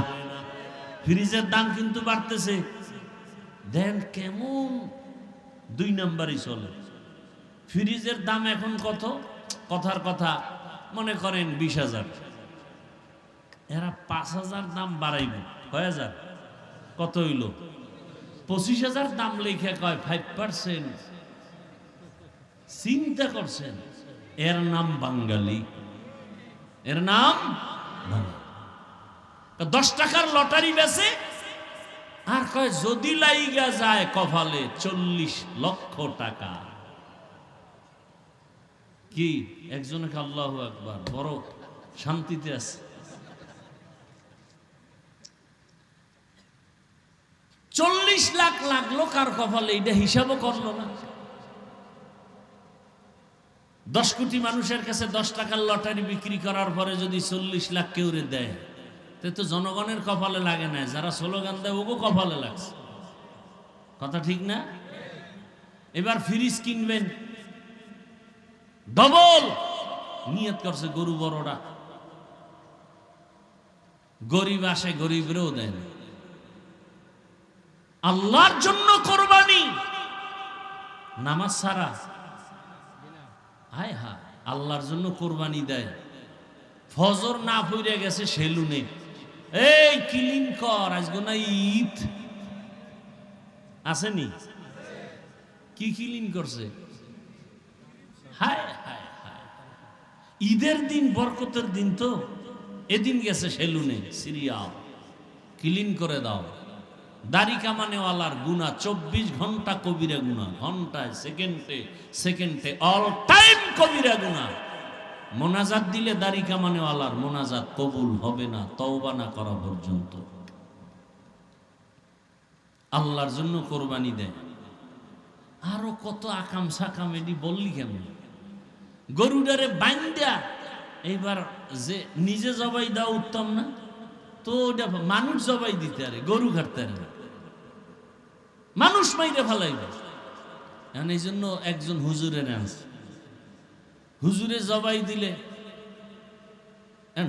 ফ্রিজের দাম কিন্তু বাড়তেছে, দেন কেমন 2 নাম্বারই চলে। ফ্রিজের দাম এখন কত? কথার কথা মনে করেন 20,000, এরা 5,000 দাম বাড়াইবে। কয় হাজার? কত হইল? 25,000 দাম লেখা কয় 5%। চিন্তা করছেন? এর নাম বাঙালি, এর নাম 10 টাকার লটারি বেচে আর কয় যদি লাইগা যায় কপালে 40 লক্ষ টাকা। কি একজনকে আল্লাহু আকবার, বড় শান্তিতে আছে। 40 লাখ লাগলো কার কপালে, এটা হিসাবও করলো না। 10 কোটি মানুষের কাছে 10 টাকার লটারি বিক্রি করার পরে যদি 40 লাখ কেউ দেয়, তো জনগণের কপালে লাগে না, যারা স্লোগান দেয় ওগো কপালে লাগছে। কথা ঠিক না? এবার ফ্রিজ কিনবেন, ডবল নিয়ত করছে গরু বড়রা, গরিব আসে গরিবরেও দেন। আল্লাহর জন্য কোরবানি, নামাজ ছাড়া। হায় হায়, আল্লাহর জন্য কোরবানি দেয়, ফজর না পড়ে গেছে সেলুনে, এই ক্লিন কর, আজকে না ঈদ আসেনি, কি ক্লিন করছে? হায় হায় হায়, ঈদের দিন, বরকতের দিন, তো এদিন গেছে সেলুনে, সিরিয়াল ক্লিন করে দাও। দাড়ি কামানেওয়ালার গুনাহ 24 ঘন্টা কবিরা গুনাহ, ঘন্টায় সেকেন্ডে সেকেন্ডে অল টাইম কবিরা গুনাহ। মোনাজাত দিলে দাড়ি কামানেওয়ালার মোনাজাত কবুল হবে না তওবা না করা পর্যন্ত। আল্লাহর জন্য কোরবানি দেয়। আরো কত আকাম সাকাম, এটি বললি কেমন? গরুটারে বাইন্দা এইবার যে নিজে জবাই দেওয়া উত্তম না? তো ওটা মানুষ জবাই দিতে আরে, গরু কাটতে আরে না, মানুষ মাইরে ফেলাইবে। এখন এই জন্য একজন হুজুরের আনছে, হুজুরে জবাই দিলে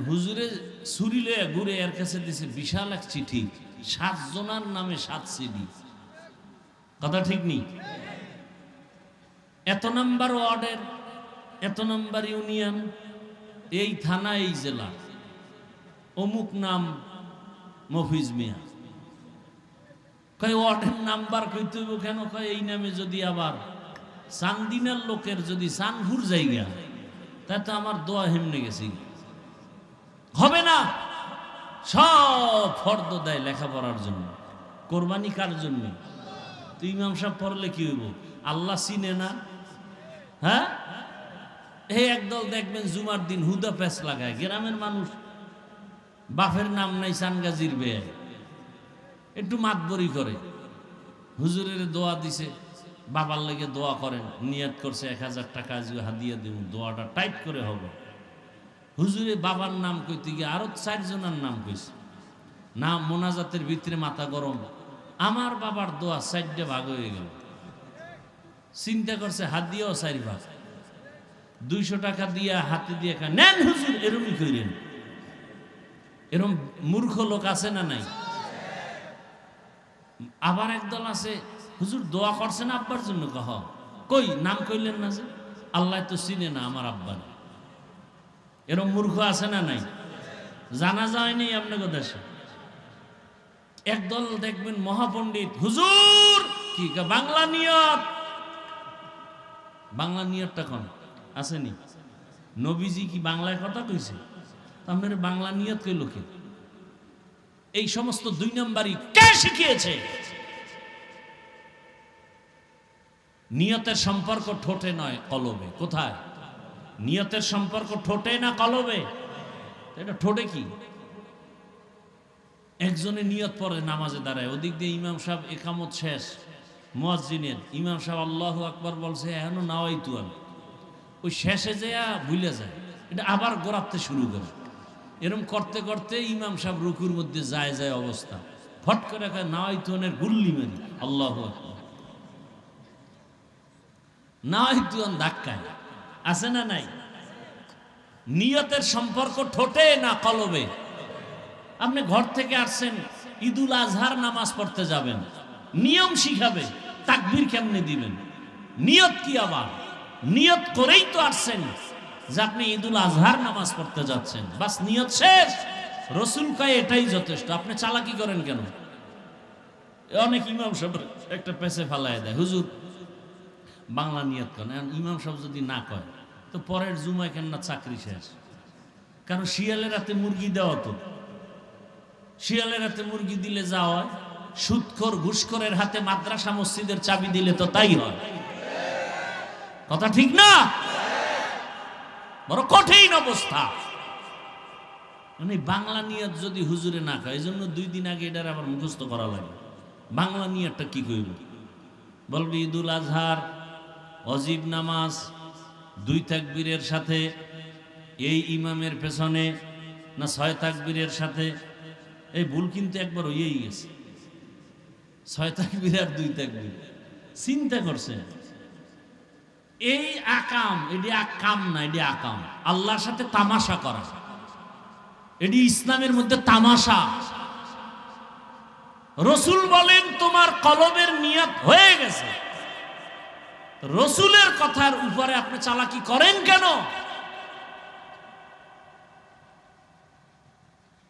হুজুরে ছুরি লইয়া ঘুরে এর কাছে দিছে বিশাল এক চিঠি, 7 জনার নামে 7 সিডি। কথা ঠিক নেই? এত নাম্বার ওয়ার্ডের, এত নাম্বার ইউনিয়ন, এই থানা, এই জেলা, অমুক নাম মফিজ মিয়া। কয় ওয়ার্ডের নাম্বার কইতে হইব কেন? কয় এই নামে যদি আবার চান্দিনার লোকের যদি চানপুর জায়গা, তাই তো আমার দোয়া হেমনে গেছি, হবে না। সব ফর্দ দেয় লেখাপড়ার জন্য। কোরবানি কার জন্য? তো ইমাম সাহেব পড়লে কি হইব? আল্লাহ চিনে না? হ্যাঁ, এই একদল দেখবেন জুমার দিন হুদা প্যাচ লাগায়। গ্রামের মানুষ, বাপের নাম নাই, চানগাজির বেয়ে একটু মাতবরি করে, হুজুরের দোয়া দিছে, বাবার লেগে দোয়া করেন, নিয়ত করছে 1000 টাকা আজকে হাদিয়া দেব, দোয়াটা টাইট করে হবে। হুজুরে বাবার নাম কইতে গিয়ে আরো 4 জনের নাম কইছে, নাম মোনাজাতের ভিতরে মাথা গরম। আমার বাবার দোয়া 4টে ভাগ হয়ে গেল। চিন্তা করছে হাদিয়াও 4 ভাগ, 200 টাকা দিয়া হাতে দিয়ে নেন হুজুর, এরমই কইরেন। এরম মূর্খ লোক আছে না নাই? আবার একদল আছে, হুজুর দোয়া করছেন আব্বার জন্য, কহ কই নাম কইলেন না যে, আল্লাহ তো চিনে না আমার আব্বার। এরম মূর্খ আছে না নাই? জানা যায়নি আপনাদের দেশে। একদল দেখবেন মহাপণ্ডিত, হুজুর কি বাংলা নিয়ত, বাংলা নিয়তটা কোন আসেনি? নবীজি কি বাংলায় কথা কইছে? আপনার বাংলা নিয়ত কইল কে? এই সমস্ত দুই নাম্বারই কে শিখিয়েছে? নিয়তের সম্পর্ক ঠোঁটে নয় কলবে। কোথায়? নিয়তের সম্পর্ক ঠোঁটে না কলবে? এটা ঠোঁটে কি? একজনে নিয়ত পড়ে নামাজে দাঁড়ায়, ওদিক দিয়ে ইমাম সাহেব একামত শেষ, মুয়াজ্জিনের ইমাম সাহেব আল্লাহু আকবার বলছে, এখনো নাওয়াইতু আমি, ওই শেষে যেয়া ভুলে যায়, এটা আবার গোড়াতে শুরু করে। এরকম করতে করতে ইমাম সাহেব রুকুর মধ্যে যায় যায় অবস্থা, ফট করে নাওয়াইতুনের গুল্লি মারি আল্লাহু আকবার, নাওয়াইতুন ধাক্কায়। আছে না নাই? নিয়তের সম্পর্ক ঠোঁটে না কলবে? আপনি ঘর থেকে আসছেন, ঈদুল আজহার নামাজ পড়তে যাবেন, নিয়ম শিখাবে, তাকবীর কেমনে দিবেন, নিয়ত কি? আবার নিয়ত করেই তো আসছেন যে আপনি ঈদুল আজহার নামাজ পড়তে যাচ্ছেন, বাস নিয়ত শেষ। রসুল কয় এটাই যথেষ্ট। আপনি চালাকি করেন কেন? অনেক ইমাম সাহেব একটা পেছে ফালায় দেয়, হুজুর বাংলা নিয়ত করেন। ইমাম সাহেব যদি না কয় তো পরের জুমায় কেন না চাকরি শেষ? কারণ শিয়ালের হাতে মুরগি দেওয়া, তো শিয়ালের হাতে মুরগি দিলে যা হয়, সুদখোর ঘুষখোরের হাতে মাদ্রাসা মসজিদের চাবি দিলে তো তাই হয়। কথা ঠিক না? বড় কঠিন অবস্থা। মানে বাংলা নিয়ত যদি হুজুরে না কয়, এই জন্য 2 দিন আগে এটার আবার মুখস্থ করা লাগে। বাংলা নিয়তটা কি কইব? বলবে ঈদুল আজহার অজিব নামাজ 2 তাকবীরের সাথে, এই ইমামের পেছনে না 6 তাকবীরের সাথে। এই ভুল কিন্তু একবার হয়েই গেছে, 6 তাকবীর আর 2 তাকবীর। চিন্তা করছে এই আকাম, এটি আকাম না, এটি আকাম। আল্লাহর সাথে তামাশা করা, এটি ইসলামের মধ্যে তামাশা। রসুল বলেন তোমার কলবের নিয়ত হয়ে গেছে, রসুলের কথার উপরে আপনি চালাকি করেন কেন?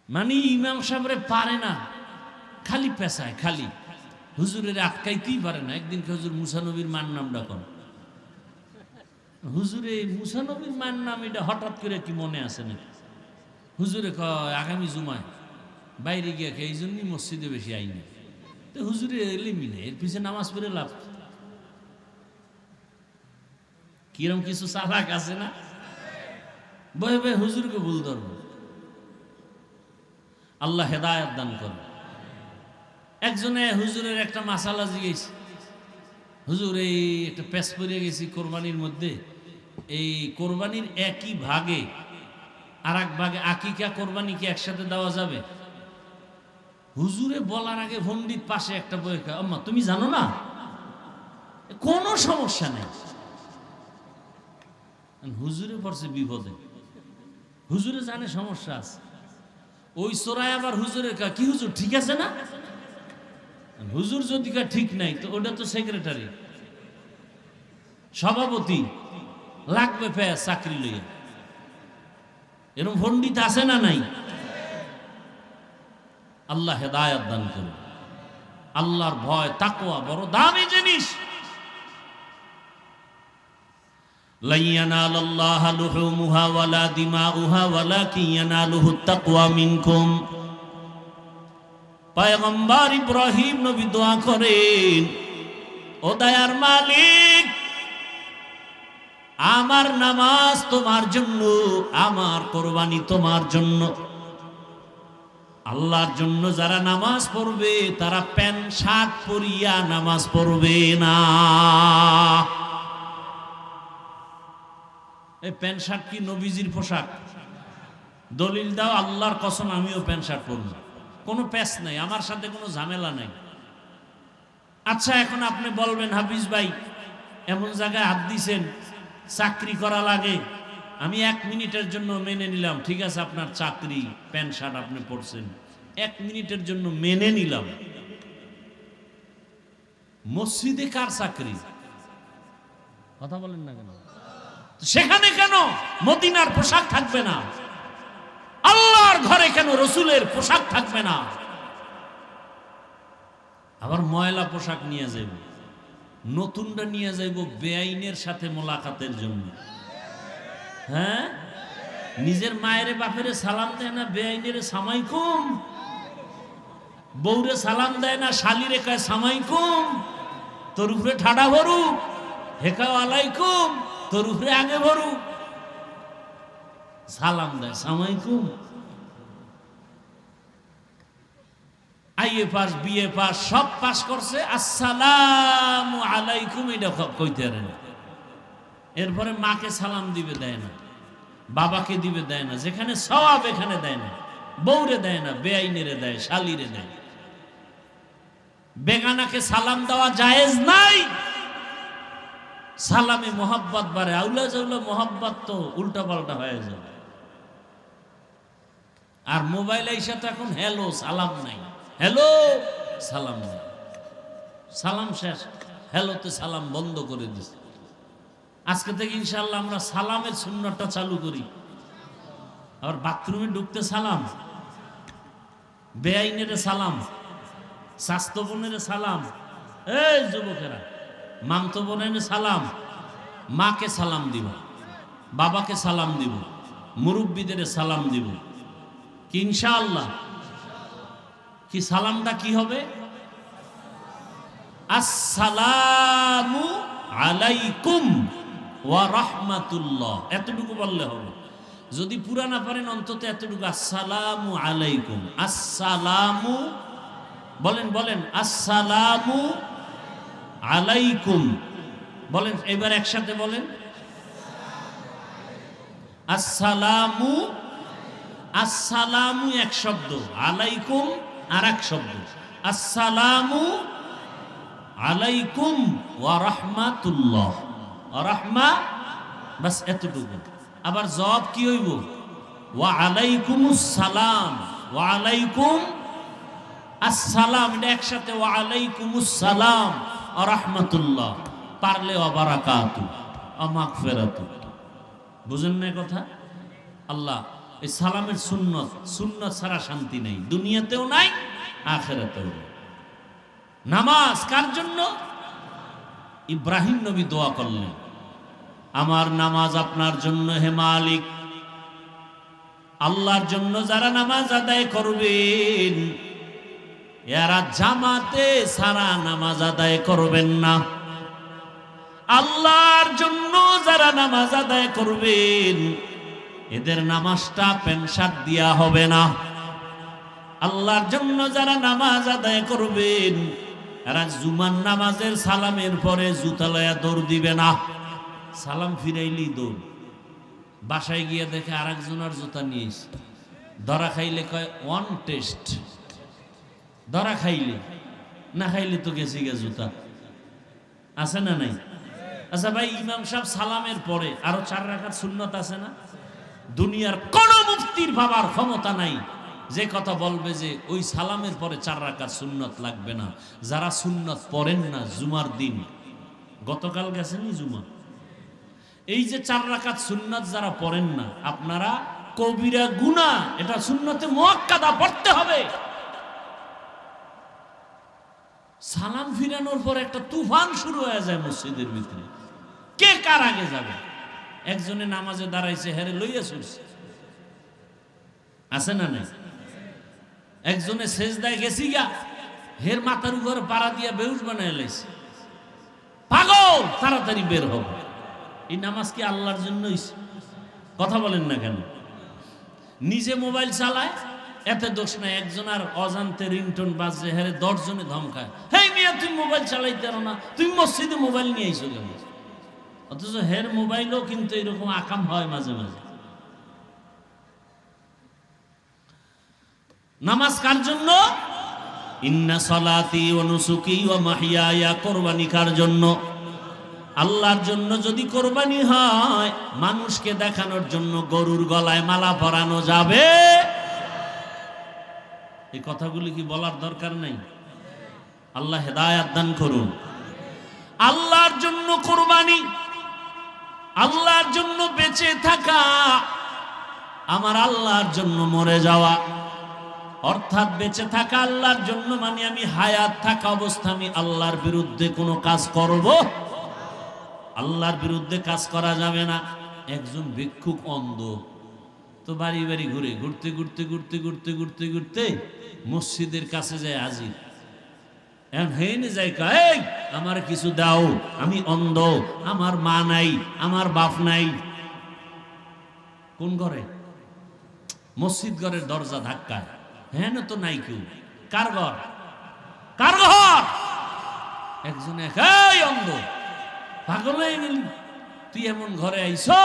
মানে ইমাম সাহেবরে পারে না, খালি পেশায়, খালি হুজুরের আটকাইতেই পারে না। একদিন হুজুর মুসানবীর মান নামটা কোন? হুজুরে মুসানবীর মান নাম এটা হঠাৎ করে কি মনে আছে না? হুজুরে কয় আগামী জুমায় বাইরে গিয়ে এই জন্যই মসজিদে বেশি আইনি। তো হুজুরে এলিমি নেই, এর পিছিয়ে নামাজ পড়ে লাভ। কিরম কিছু চালাক আছে না? বয়ে বয়ে হুজুরকে ভুল ধরবো। আল্লাহ হেদায়েত দান করে। একজনে হুজুরের একটা মাসালা জিজ্ঞেস, হুজুর এই একটা পেশ পড়ে গেছি কোরবানির মধ্যে, এই কোরবানির একই ভাগে আর এক ভাগে আকিকা কোরবানি কি একসাথে দেওয়া যাবে? হুজুরে বলার আগে পণ্ডিত পাশে একটা বই, আম্মা তুমি জানো না? কোনো সমস্যা নেই। হুজুরে পড়ছে বিপদে, হুজুরে জানে সমস্যা আছে। ওই চোরাই আবার হুজুরের কি হুজুর ঠিক আছে না? হুজুর যদি ঠিক নাই তো ওটা তো সেক্রেটারি, সভাপতি লাগবে পেয়ে চাকরি লইয়া। এরকম পণ্ডিত আছে না নাই? আল্লাহ হেদায়েত দান করুন। আল্লাহর ভয় তাকওয়া বড় দামি জিনিস। লা ইয়ানালাল্লাহা লুহুমুহা ওয়ালা দিমাউহা ওয়ালাকিন ইয়ানালুহুত তাকওয়া মিনকুম। পয়গম্বর ইব্রাহিম নবী দোয়া করেন, ও দয়ার মালিক, আমার নামাজ তোমার জন্য, আমার কোরবানি তোমার জন্য। আল্লাহর জন্য যারা নামাজ পড়বে তারা প্যান্ট শার্ট পরিয়া নামাজ পড়বে না। এই প্যান্ট শার্ট কি নবীজির পোশাক? দলিল দাও, আল্লাহর কসম আমিও প্যান্ট শার্ট পরব, কোনো প্যাচ নাই, আমার সাথে কোনো ঝামেলা নাই। আচ্ছা এখন আপনি বলবেন হাফিজ ভাই এমন জায়গায় হাত দিছেন, চাকরি করা লাগে, আমি 1 মিনিটের জন্য মেনে নিলাম, ঠিক আছে আপনার চাকরি, প্যান্ট শার্ট আপনি পরছেন, 1 মিনিটের জন্য মেনে নিলাম। মসজিদে কার চাকরি? কথা বলেন না কেন? সেখানে কেন মদিনার পোশাক থাকবে না? আল্লাহর ঘরে কেন রসুলের পোশাক থাকবে না? আবার ময়লা পোশাক নিয়ে যাবে, নতুনটা নিয়ে যাইব বেআইনের সাথে মোলাকাতের জন্য। হ্যাঁ, নিজের মায়ের বাপেরে সালাম দেয় না, বেআইনের সামাইকুম। বউরে সালাম দেয় না, শালিরে কয় সামাইকুম। তোর উপরে ঠাডা ভরু, হেকাও আলাইকুম, তোর উপরে আগে ভরু। সালাম দেয় সামাইকুম। আইএ পাস, বিএ পাস, সব পাস করছে, আসসালামু আলাইকুম এটা কইতে পারে না। এরপরে মাকে সালাম দিবে দেয় না, বাবাকে দিবে দেয় না, যেখানে সওয়াব এখানে দেয় না, বউরে দেয় না, বেআইনেরে দেয়, শালিরে দেয়। বেগানাকে সালাম দেওয়া জায়েজ নাই। সালামে মোহাব্বত বাড়ে, আউলা জাউলা মোহাব্বত তো উল্টা পাল্টা হয়ে যাবে। আর মোবাইল আইসা তো এখন হ্যালো সালাম নাই, হ্যালো সালাম নাই, সালাম শেষ, হ্যালোতে সালাম বন্ধ করে দিছে। আজকে থেকে ইনশাআল্লাহ আমরা সালামের সুন্নতটা চালু করি। আর বাথরুমে ঢুকতে সালাম, বেআইনের সালাম, স্বাস্থ্য বোনের সালাম, এই যুবকেরা মামতো বোনের সালাম, মাকে সালাম দিব, বাবাকে সালাম দিব, মুরব্বীদের সালাম দিব। কি ইনশাআল্লাহ? কি সালামটা কি হবে? আসসালামু আলাইকুম ওয়া রাহমাতুল্লাহ, এতটুকু বললে হবে। যদি পুরা না পারেন অন্তত এতটুকু, আসসালামু আলাইকুম। আসসালামু বলেন, বলেন আসসালামু আলাইকুম বলেন, এবার একসাথে বলেন আসসালামু। আসসালামু এক শব্দ, আলাইকুম আর এক শব্দ। আসসালামু আলাইকুম ওয়া রাহমাতুল্লাহ, রাহমা, বাস এতটুকু। আবার জবাব কি হইব? ওয়া আলাইকুমুস সালাম, ওয়া আলাইকুম আসসালাম, এটা একসাথে, ওয়া আলাইকুমুস সালাম ওয়া রাহমাতুল্লাহ, পারলে ওয়া বারাকাতু ওয়া মাগফিরাতু। বুঝেন না কথা? আল্লাহ এই সালামের সুন্নত, সুন্নত ছাড়া শান্তি নেই, দুনিয়াতেও নাই আখিরাতেও নাই। নামাজ কার জন্য? ইব্রাহিম নবী দোয়া করলেন, আমার নামাজ আপনার জন্য হে মালিক। আল্লাহর জন্য যারা নামাজ আদায় করবেন এরা জামাতে সারা নামাজ আদায় করবেন না। আল্লাহর জন্য যারা নামাজ আদায় করবেন এদের নামাজটা পেনশাট দিয়া হবে না। আল্লাহর জন্য যারা নামাজ আদায় করবেন এরা জুমার নামাজের সালামের পরে জুতা লয়া দৌড় দিবে না। সালাম ফিরাইলি দৌড়, বাসায় গিয়ে দেখে আরেকজনের জুতা নিয়েছে, ধরা খাইলে কয় ওয়ান টেস্ট, ধরা খাইলে, না খাইলে তো গেছি গে জুতা, আছে না নাই? আচ্ছা ভাই, ইমাম সাহেব সালামের পরে আরো 4 রাকাত সুন্নত আছে না? দুনিয়ার কোন মুফতির ভাবার ক্ষমতা নাই যে কথা বলবে যে ওই সালামের পরে 4 রাকাত সুন্নত লাগবে না। যারা সুন্নত পড়েন না জুমার দিন, গতকাল গেছেনি জুমা, এই যে 4 রাকাত সুন্নত যারা পড়েন না, আপনারা কবিরা গুনাহ, এটা সুন্নতে মুআক্কাদা পড়তে হবে। সালাম ফিরানোর পর একটা তুফান শুরু হয়ে যায় মসজিদের ভিতরে, কে কার আগে যাবে। একজনে নামাজে দাঁড়াইছে, হেরে লইয়া ছুটছে, আছে না নাই? একজনে সেজদায় গেছি গা, হের মাথার উপরে পাড়া দিয়া বেউস বানায় লাইছে, পাগল, তাড়াতাড়ি বের হবে। এই নামাজ কি আল্লাহর জন্য হইছে? কথা বলেন না কেন? নিজে মোবাইল চালায়, এতে দোষ নাই। একজন আর অজান্তে রিংটোন বাজছে, হেরে 10 জনে ধমকায়, হেই মিয়া তুমি মোবাইল চালাইতে পারো না, তুমি মসজিদে মোবাইল নিয়ে আইছো কেন? অথচ হের মোবাইলও কিন্তু এরকম আকাম হয় মাঝে মাঝে। নামাজ কার জন্য? ইন্না সালাতি ওয়া নুসুকি ওয়া মাহইয়ায়া, কুরবানি কার জন্য? আল্লাহর জন্য। যদি কোরবানি হয় মানুষকে দেখানোর জন্য গরুর গলায় মালা পরানো যাবে? এই কথাগুলি কি বলার দরকার নাই? আল্লাহ হেদায়েত দান করুন। আল্লাহর জন্য কোরবানি, আল্লাহর জন্য বেঁচে থাকা, আমার আল্লাহর জন্য মরে যাওয়া, অর্থাৎ বেঁচে থাকা আল্লাহর জন্য, মানে আমি হায়াত থাকা অবস্থা আমি আল্লাহর বিরুদ্ধে কোনো কাজ করব, আল্লাহর বিরুদ্ধে কাজ করা যাবে না। একজন ভিক্ষুক অন্ধ, তো বাড়ি বাড়ি ঘুরে ঘুরতে ঘুরতে ঘুরতে ঘুরতে ঘুরতে ঘুরতে মসজিদের কাছে যায় হাজির। এখন হেনে যাই কয়, আমার কিছু দাও, আমি অন্ধ, আমার মা নাই, আমার বাপ নাই। কোন ঘরে? মসজিদ ঘরের দরজা ধাক্কায়, হ্যাঁ তো নাই কেউ। কার ঘর? কার ঘর? একজনে, এই অন্ধ, পাগল হয়ে গেলি তুই, এমন ঘরে আইছো,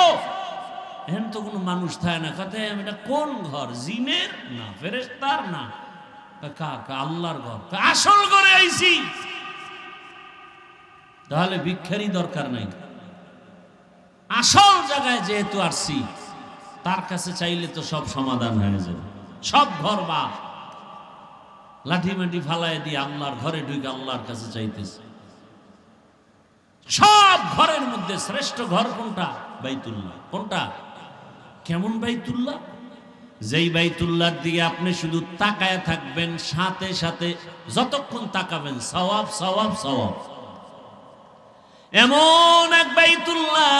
এখন তো কোনো মানুষ থাকে না। কথা এটা কোন ঘর? জিনের না ফেরেশতার না, আল্লাহর ঘর। আসল ঘরে আইছি, তাহলে ভিক্ষারই দরকার নাই। আসল জায়গায় যেহেতু আসছি, তার কাছে চাইলে তো সব সমাধান হয়ে যাবে। সব ঘর বা লাঠি মাটি ফালাই দিয়ে আল্লাহর ঘরে ঢুকে আল্লাহর কাছে চাইতেছে। সব ঘরের মধ্যে শ্রেষ্ঠ ঘর কোনটা? বাইতুল্লাহ। কোনটা? কেমন বাইতুল্লাহ? যেই বাইতুল্লাহর দিকে আপনি শুধু তাকায় থাকবেন, সাথে সাথে যতক্ষণ তাকাবেন সওয়াব সওয়াব সওয়াব। এমন এক বাইতুল্লাহ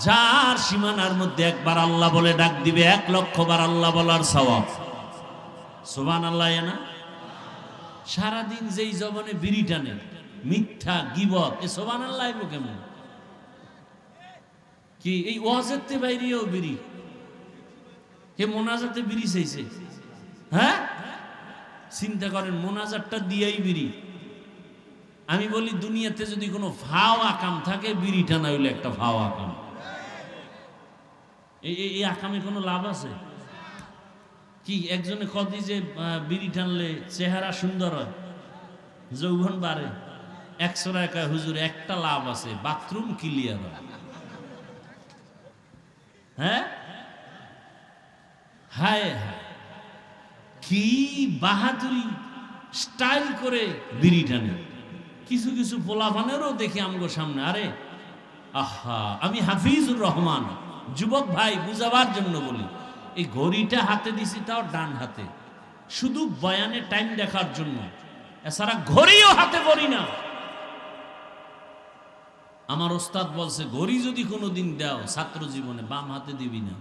যার সীমানার মধ্যে একবার আল্লাহ বলে ডাক দিবে 1,00,000 বার আল্লাহ বলার সওয়াব। সুবহানাল্লাহ। না সারাদিন যেই জবানে বিড়ি টানে, মিথ্যা গীবত, এ সুবহানাল্লাহ কেমন? কি এই ওয়াজেতে বাইরেও বিড়ি, কে মোনাজাতে বিড়ি চাইছে? হ্যাঁ, চিন্তা করেন, মোনাজাতটা দিয়েই বিড়ি। আমি বলি দুনিয়াতে যদি কোনো ফাওয়া কাম থাকে, বিড়ি টানা হইলে একটা ফাওয়া কাম। এই আকামে কোনো লাভ আছে কি? একজনে কদি যে বিড়ি টানলে চেহারা সুন্দর হয়, যৌবন বাড়ে। 100 টাকা হুজুর, একটা লাভ আছে, বাথরুম ক্লিয়ার হয়। হ্যাঁ, হায় হায়, কি বাহাদুরি স্টাইল করে বিড়ি টানে। কিছু কিছু পোলাপানেরও দেখি আমগো সামনে, আরে আহা, আমি হাফিজুর রহমান, যুবক ভাই বুঝাবার জন্য বলি, এই ঘড়িটা হাতে দিছি, তাও ডান হাতে, শুধু বয়ানে টাইম দেখার জন্য, এছাড়া ঘড়িও হাতে পড়ি না। আমার ওস্তাদ বলছে, ঘড়ি যদি কোনোদিন দাও ছাত্র জীবনে, বাম হাতে দিবি না,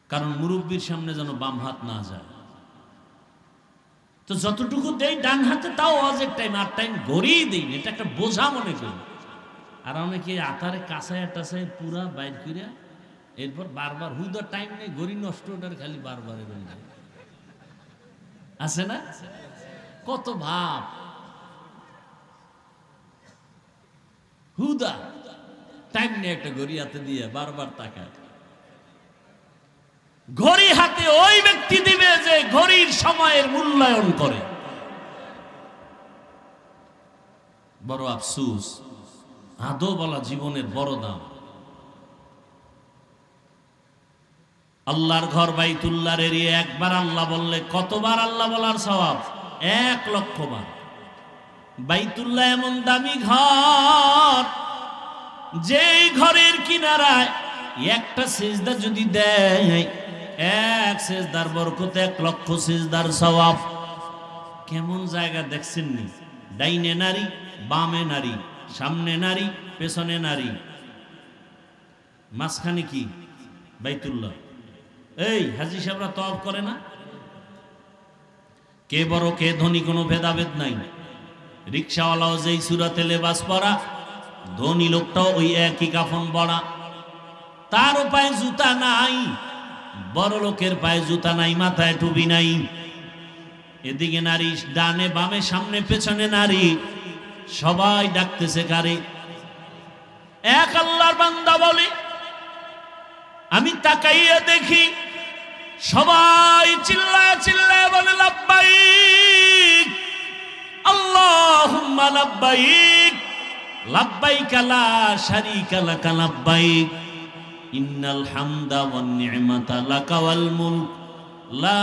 কারণ মুরব্বীর সামনে যেন বাম হাত না যায়। তো যতটুকু দেই ডান হাতে, তাও ওয়াজের টাইম, আর টাইম ঘড়িই দেই না, এটা একটা বোঝা মনে করি। আর অনেকে আতারে কাঁচায় টাছায় পুরা বাইর করিয়া এরপর বারবার, হুদার টাইম নেই, ঘড়ি নষ্ট, ওটার খালি বারবার আছে না? কত ভাব, হুদা টাইম নেই, একটা ঘড়ি হাতে দিয়ে বারবার তাকায়। ঘড়ি হাতে ওই ব্যক্তি দিবে যে ঘড়ির সময়ের মূল্যায়ন করে। বড় আফসোস, আদো বলা জীবনের বড় দাম। আল্লাহর ঘর বাইতুল্লাহর এরিয়া একবার আল্লাহ বললে কতবার আল্লাহ বলার সওয়াব? 1,00,000 বার। বাইতুল্লাহ এমন দামি ঘর, যেই ঘরের কিনারায় একটা সিজদা যদি দেয়, এক সিজদার বরকতে 1,00,000 সিজদার সওয়াব। কেমন জায়গা দেখছেন নি? ডাইনে নারী, বামে নারী, সামনে নারী, পেছনে নারী, মাঝখানে কি? বাইতুল্লাহ। এই হাজী সাহেবরা তওয়াফ করে না? কে বড় কে ধনী কোনো ভেদাভেদ নাই। রিকশাওয়ালাও যেই সুরাতে লেবাস পরা, ধনী লোকটাও ওই একই কাফন পরা। তার পায়ে জুতা নাই, বড় লোকের পায়ে জুতা নাই, মাথায় টুপি নাই। এদিকে নারী, ডানে বামে সামনে পেছনে নারী, সবাই ডাকতেছে কারে? এক আল্লাহর বান্দা বলে, আমি তাকাইয়া দেখি সবাই চিল্লায় চিল্লায় বলে লাব্বাইক আল্লাহুম্মা লাব্বাইক লাব্বাইক লা শারীকা লাকা লাব্বাইক ইন্নাল হামদা ওয়ান নি'মাতা লাকা ওয়াল মুলক লা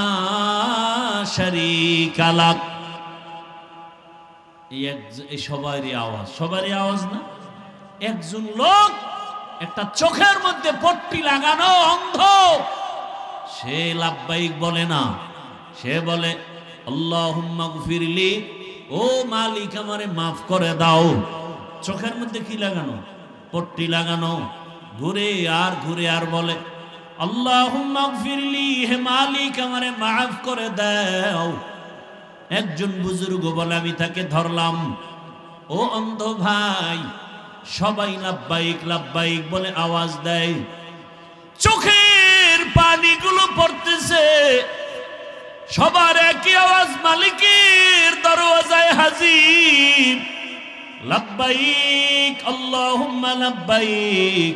শারীকা লাক। এই সবারই আওয়াজ, সবারই আওয়াজ না? একজন লোক একটা চোখের মধ্যে পট্টি লাগানো অন্ধ, সে লাব্বাইক বলে না, সে বলে আল্লাহুম্মা গফিরলি, ও মালিক আমারে মাফ করে দাও। চোখের মধ্যে কি লাগানো? পট্টি লাগানো। ঘুরে আর বলে আল্লাহুম্মা গফিরলি, হে মালিক আমারে মাফ করে দাও। একজন বুজুর্গ বলে, আমি তাকে ধরলাম। ও অন্ধ ভাই, সবাই লাব্বাইক লাব্বাইক বলে আওয়াজ দেয়, চোখের পানিগুলো পড়তেছে, সবার একই আওয়াজ, মালিকের দরওয়াজায় হাজির, লাব্বাইক আল্লাহুম্মা লাব্বাইক,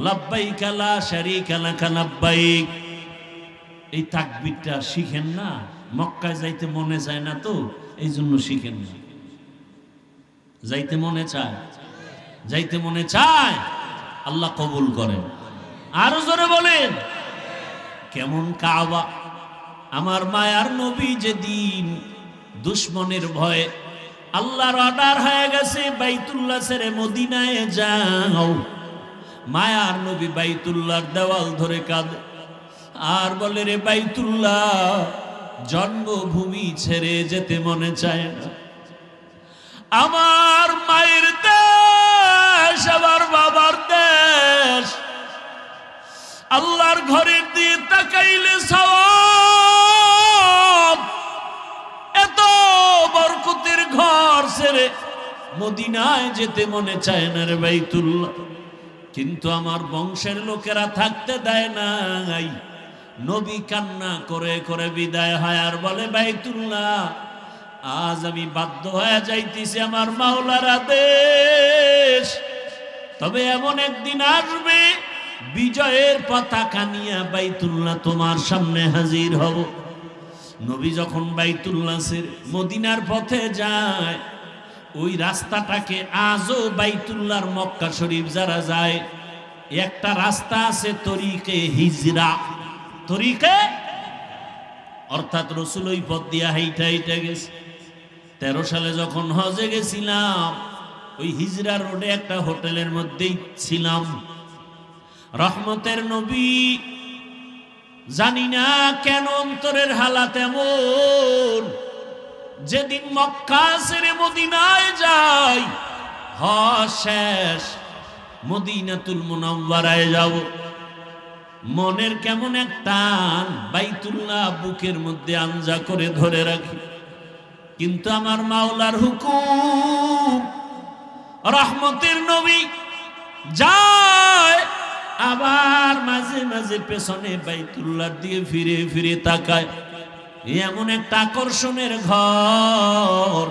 লাব্বাইক লা শারীকা লাকা লাব্বাইক। এই তাকবীরটা শিখেন না, মক্কায় যাইতে মনে যায় না তো, এই জন্য শিখেন না। যাইতে মনে চায়, যাইতে মনে চায়, আল্লাহ কবুল করেন। আরো জোরে বলেন, কেমন কাবা। আমার মায়ার নবী যেদিন দুশ্মনের ভয়ে আল্লাহর অর্ডার হয়ে গেছে বাইতুল্লাহ ছেড়ে মদিনায় যাও, মায়ার নবী বাইতুল্লাহর দেওয়াল ধরে কাঁদে আর বলে, রে বাইতুল্লাহ, জন্মভূমি ছেড়ে যেতে মনে চায় না। আমার মায়ের দেশ, আমার বাবার দেশ, আল্লাহর ঘরের দিয়ে তাকাইলে সওয়াব। এত বরকতের ঘর ছেড়ে মদিনায় যেতে মনে চায় না রে বাইতুল্লাহ। কিন্তু আমার বংশের লোকেরা থাকতে দেয় নাই। নবী কান্না করে করে বিদায় হয় আর বলে, বাইতুল্লাহ, আজ আমি বাধ্য হয়ে যাইতেছি, আমার মাওলার আদেশ। তবে এমন একদিন আসবে, বিজয়ের পতাকা নিয়ে বাইতুল্লাহ তোমার সামনে হাজির হব। নবী যখন বাইতুল্লাহ ছেড়ে মদিনার পথে যায়, ওই রাস্তাটাকে আজও বাইতুল্লাহর মক্কা শরীফ যারা যায়, একটা রাস্তা আছে তরিকে হিজরা। তরিকে অর্থাৎ রসুল ওই পথ দিয়া হাইটা হাইটা গেছে। 13 সালে যখন হজে গেছিলাম, ওই হিজরা রোডে একটা হোটেলের মধ্যেই ছিলাম। রহমতের নবী, জানি না কেন অন্তরের হালাত এমন, যেদিন মক্কা ছেড়ে মদিনায় যাই, হজ শেষ, মদিনাতুল মুনাওয়ারায় যাব, মনের কেমন এক টান, বাইতুল্লাহ বুকের মধ্যে আঞ্জা করে ধরে রাখি। কিন্তু আমার মাওলার হুকুম, রহমতের নবী যায়, আবার মাঝে মাঝে পেছনে বাইতুল্লাহ দিয়ে ফিরে ফিরে তাকায়। এমন একটা আকর্ষণের ঘর,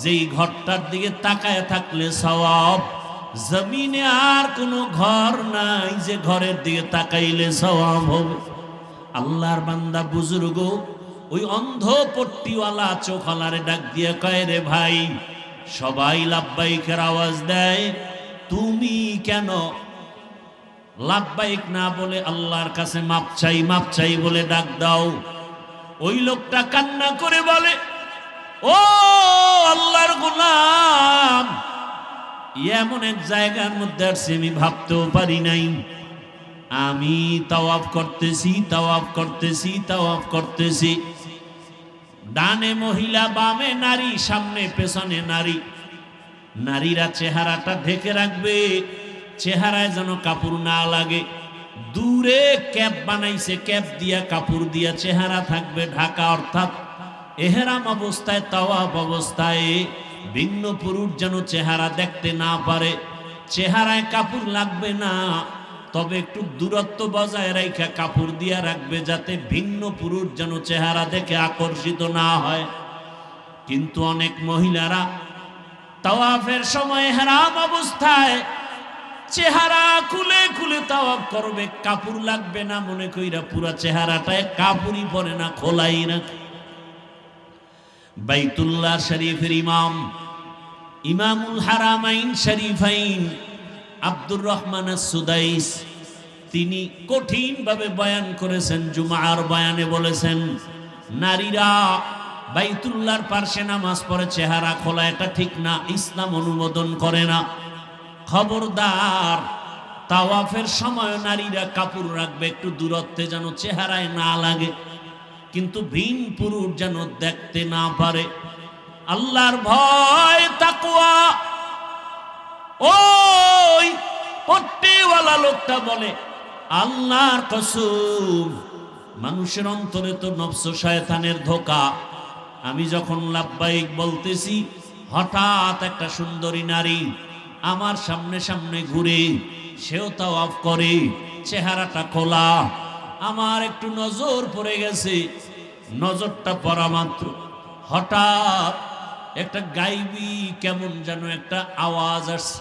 যেই ঘরটার দিকে তাকায় থাকলে সওয়াব। জমিনে আর কোনো ঘর নাই যে ঘরের দিকে তাকাইলে সওয়াব হবে। আল্লাহর বান্দা বুজুর্গ ওই অন্ধ পট্টিওয়ালা চোখওয়ালারে ডাক দিয়ে কয়, রে ভাই, সবাই লাব্বাইকের আওয়াজ দেয়, তুমি কেন লাব্বাইক না বলে আল্লাহর কাছে মাপ চাই বলে ডাক দাও? ওই লোকটা কান্না করে বলে, ও আল্লাহর গোলাম, এমন এক জায়গার মধ্যে আসছে আমি ভাবতেও পারি নাই। আমি তাওয়াফ করতেছি, ডানে মহিলা, বামে নারী, সামনে পেছনে নারী। নারীরা চেহারাটা ঢেকে রাখবে, চেহারায় যেন কাপড় না লাগে। দূরে ক্যাপ বানাইছে, ক্যাপ দিয়া কাপড় দিয়া চেহারা থাকবে ঢাকা। অর্থাৎ এহরাম অবস্থায়, তাওয়াফ অবস্থায় ভিন্ন পুরুষ যেন চেহারা দেখতে না পারে। চেহারায় কাপড় লাগবে না, তবে একটু দূরত্ব বজায় রেখে কাপড় দিয়া রাখবে, যাতে ভিন্ন পুরুষ যেন চেহারা দেখে আকর্ষিত না হয়। কিন্তু অনেক মহিলারা তাওয়াফের সময় এহরাম অবস্থায় চেহারা খুলে খুলে তাওয়াফ করবে, কাপড় লাগবে না মনে কইরা পুরা চেহারাটায় কাপড়ই পরে না, খোলাই রাখে। বাইতুল্লাহ শরীফের ইমামুল হারামাইন শরীফাইন আব্দুর রহমান সুদাইস, তিনি কঠিন ভাবে বয়ান করেছেন। জুমার বয়ানে বলেছেন, নারীরা বাইতুল্লাহর পার্শ্বে নামাজ পড়ে চেহারা খোলা, এটা ঠিক না, ইসলাম অনুমোদন করে না। খবরদার, তাওয়াফের সময় নারীরা কাপড় রাখবে একটু দূরত্বে, যেন চেহারায় না লাগে, কিন্তু ভিন পুরুষ যেন দেখতে না পারে। আল্লাহর ভয়, তাকওয়া। ওই পট্টিওয়ালা লোকটা বলে, আল্লাহর কসম, মানুষের অন্তরে তো নফস শয়তানের ধোঁকা। আমি যখন লাব্বাইক বলতেছি, হঠাৎ একটা সুন্দরী নারী আমার সামনে সামনে ঘুরে, সেও তাওয়াফ করে, চেহারাটা খোলা। আমার একটু নজর পড়ে গেছে। নজরটা পড়া মাত্র হঠাৎ একটা গাইবি কেমন যেন একটা আওয়াজ আসছে।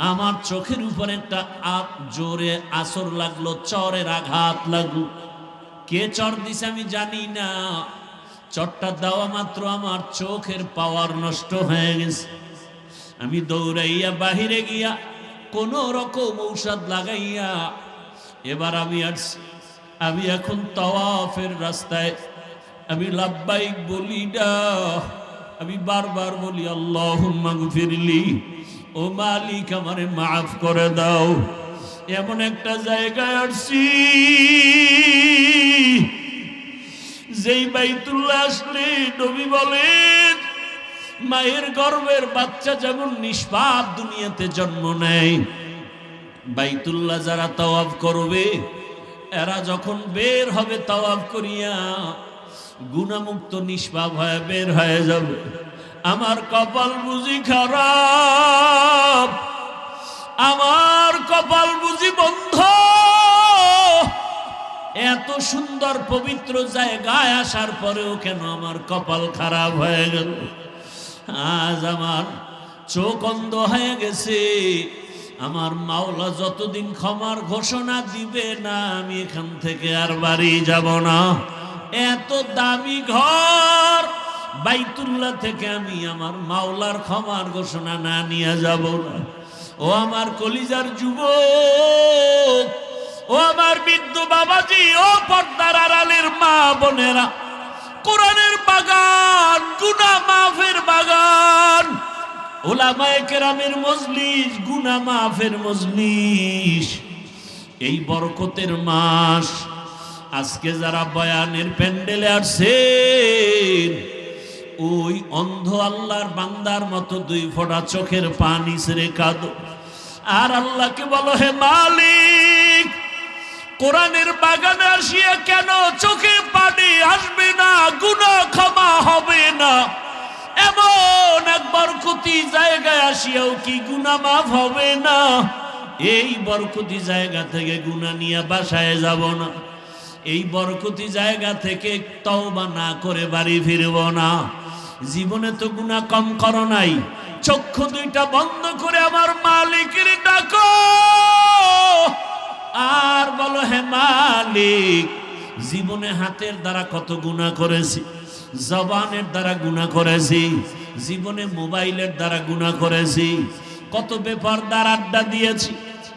আমার চোখের উপর একটা জোরে আসর লাগলো, চরের আঘাত লাগলো। কে চর দিছে আমি জানি না। চরটা দেওয়া মাত্র আমার চোখের পাওয়ার নষ্ট হয়ে গেছে। আমি দৌড়াইয়া বাহিরে গিয়া কোন রকম ঔষধ লাগাইয়া এবার আমি এখন তাওয়াফের রাস্তায় আমি লাব্বাইক বলি না, আমি বারবার বলি আল্লাহুম্মা গফিরলি, ও মালিক আমারে মাফ করে দাও। এমন একটা জায়গায় আসছি যেই বাইতুল্লাহ আসলে নবী বলেন, মায়ের গর্ভের বাচ্চা যেমন নিষ্পাপ দুনিয়াতে জন্ম নেয়, বাইতুল্লাহ যারা তাওয়াফ করবে এরা যখন বের হবে তাওয়াফ করিয়া গুনাহমুক্ত নিষ্পাপ হয়ে বের হয়ে যাবে। আমার কপাল বুঝি খারাপ, আমার কপাল বুঝি বন্ধ। এত সুন্দর পবিত্র জায়গায় আসার পরেও কেন আমার কপাল খারাপ হয়ে গেল? আজ আমার চোখ অন্ধ হয়ে গেছে। আমার মাওলা যতদিন ক্ষমার ঘোষণা দিবে না, আমি এখান থেকে আর বাড়ি যাব না। এত দামি ঘর বাইতুল্লাহ থেকে আমি আমার মাওলার ক্ষমার ঘোষণা না নিয়ে যাব না। ও আমার কলিজার যুবক, ও আমার বৃদ্ধ বাবাজি, ও পর্দার আড়ালের মা বোনেরা, কোরআনের বাগান, গুনাহ মাফের বাগান, উলামায়ে কেরামের মজলিস, গুনাহ মাফের মজলিস, এই বরকতের মাস। আজকে যারা বয়ানের প্যান্ডেলে আসছেন, ওই অন্ধ আল্লাহর বান্দার মতো দুই ফোঁটা চোখের পানি ছেড়ে কাঁদো আর আল্লাহকে বলো, হে মালিক, কোরআনের বাগানে আসিয়া কেন চোখে পানি আসবে না, গুনাহ ক্ষমা হবে না? এমন এক বরকতি জায়গায় আসিয়াও কি গুনাহ মাফ হবে না? এই বরকতি জায়গা থেকে গুনাহ নিয়ে বাসায় যাব না। এই বরকতি জায়গা থেকে তওবা না করে বাড়ি ফিরব না। জীবনে তো গুনাহ কম করো নাই। চক্ষু দুইটা বন্ধ করে আমার মালিকের ডাকো আর বলো, হে মালিক, জীবনে হাতের দ্বারা কত গুনাহ করেছি, জবানের দ্বারা গুনাহ করেছি, জীবনে মোবাইলের দ্বারা গুনাহ করেছি, কত বেপরদার আড্ডা দিয়েছি,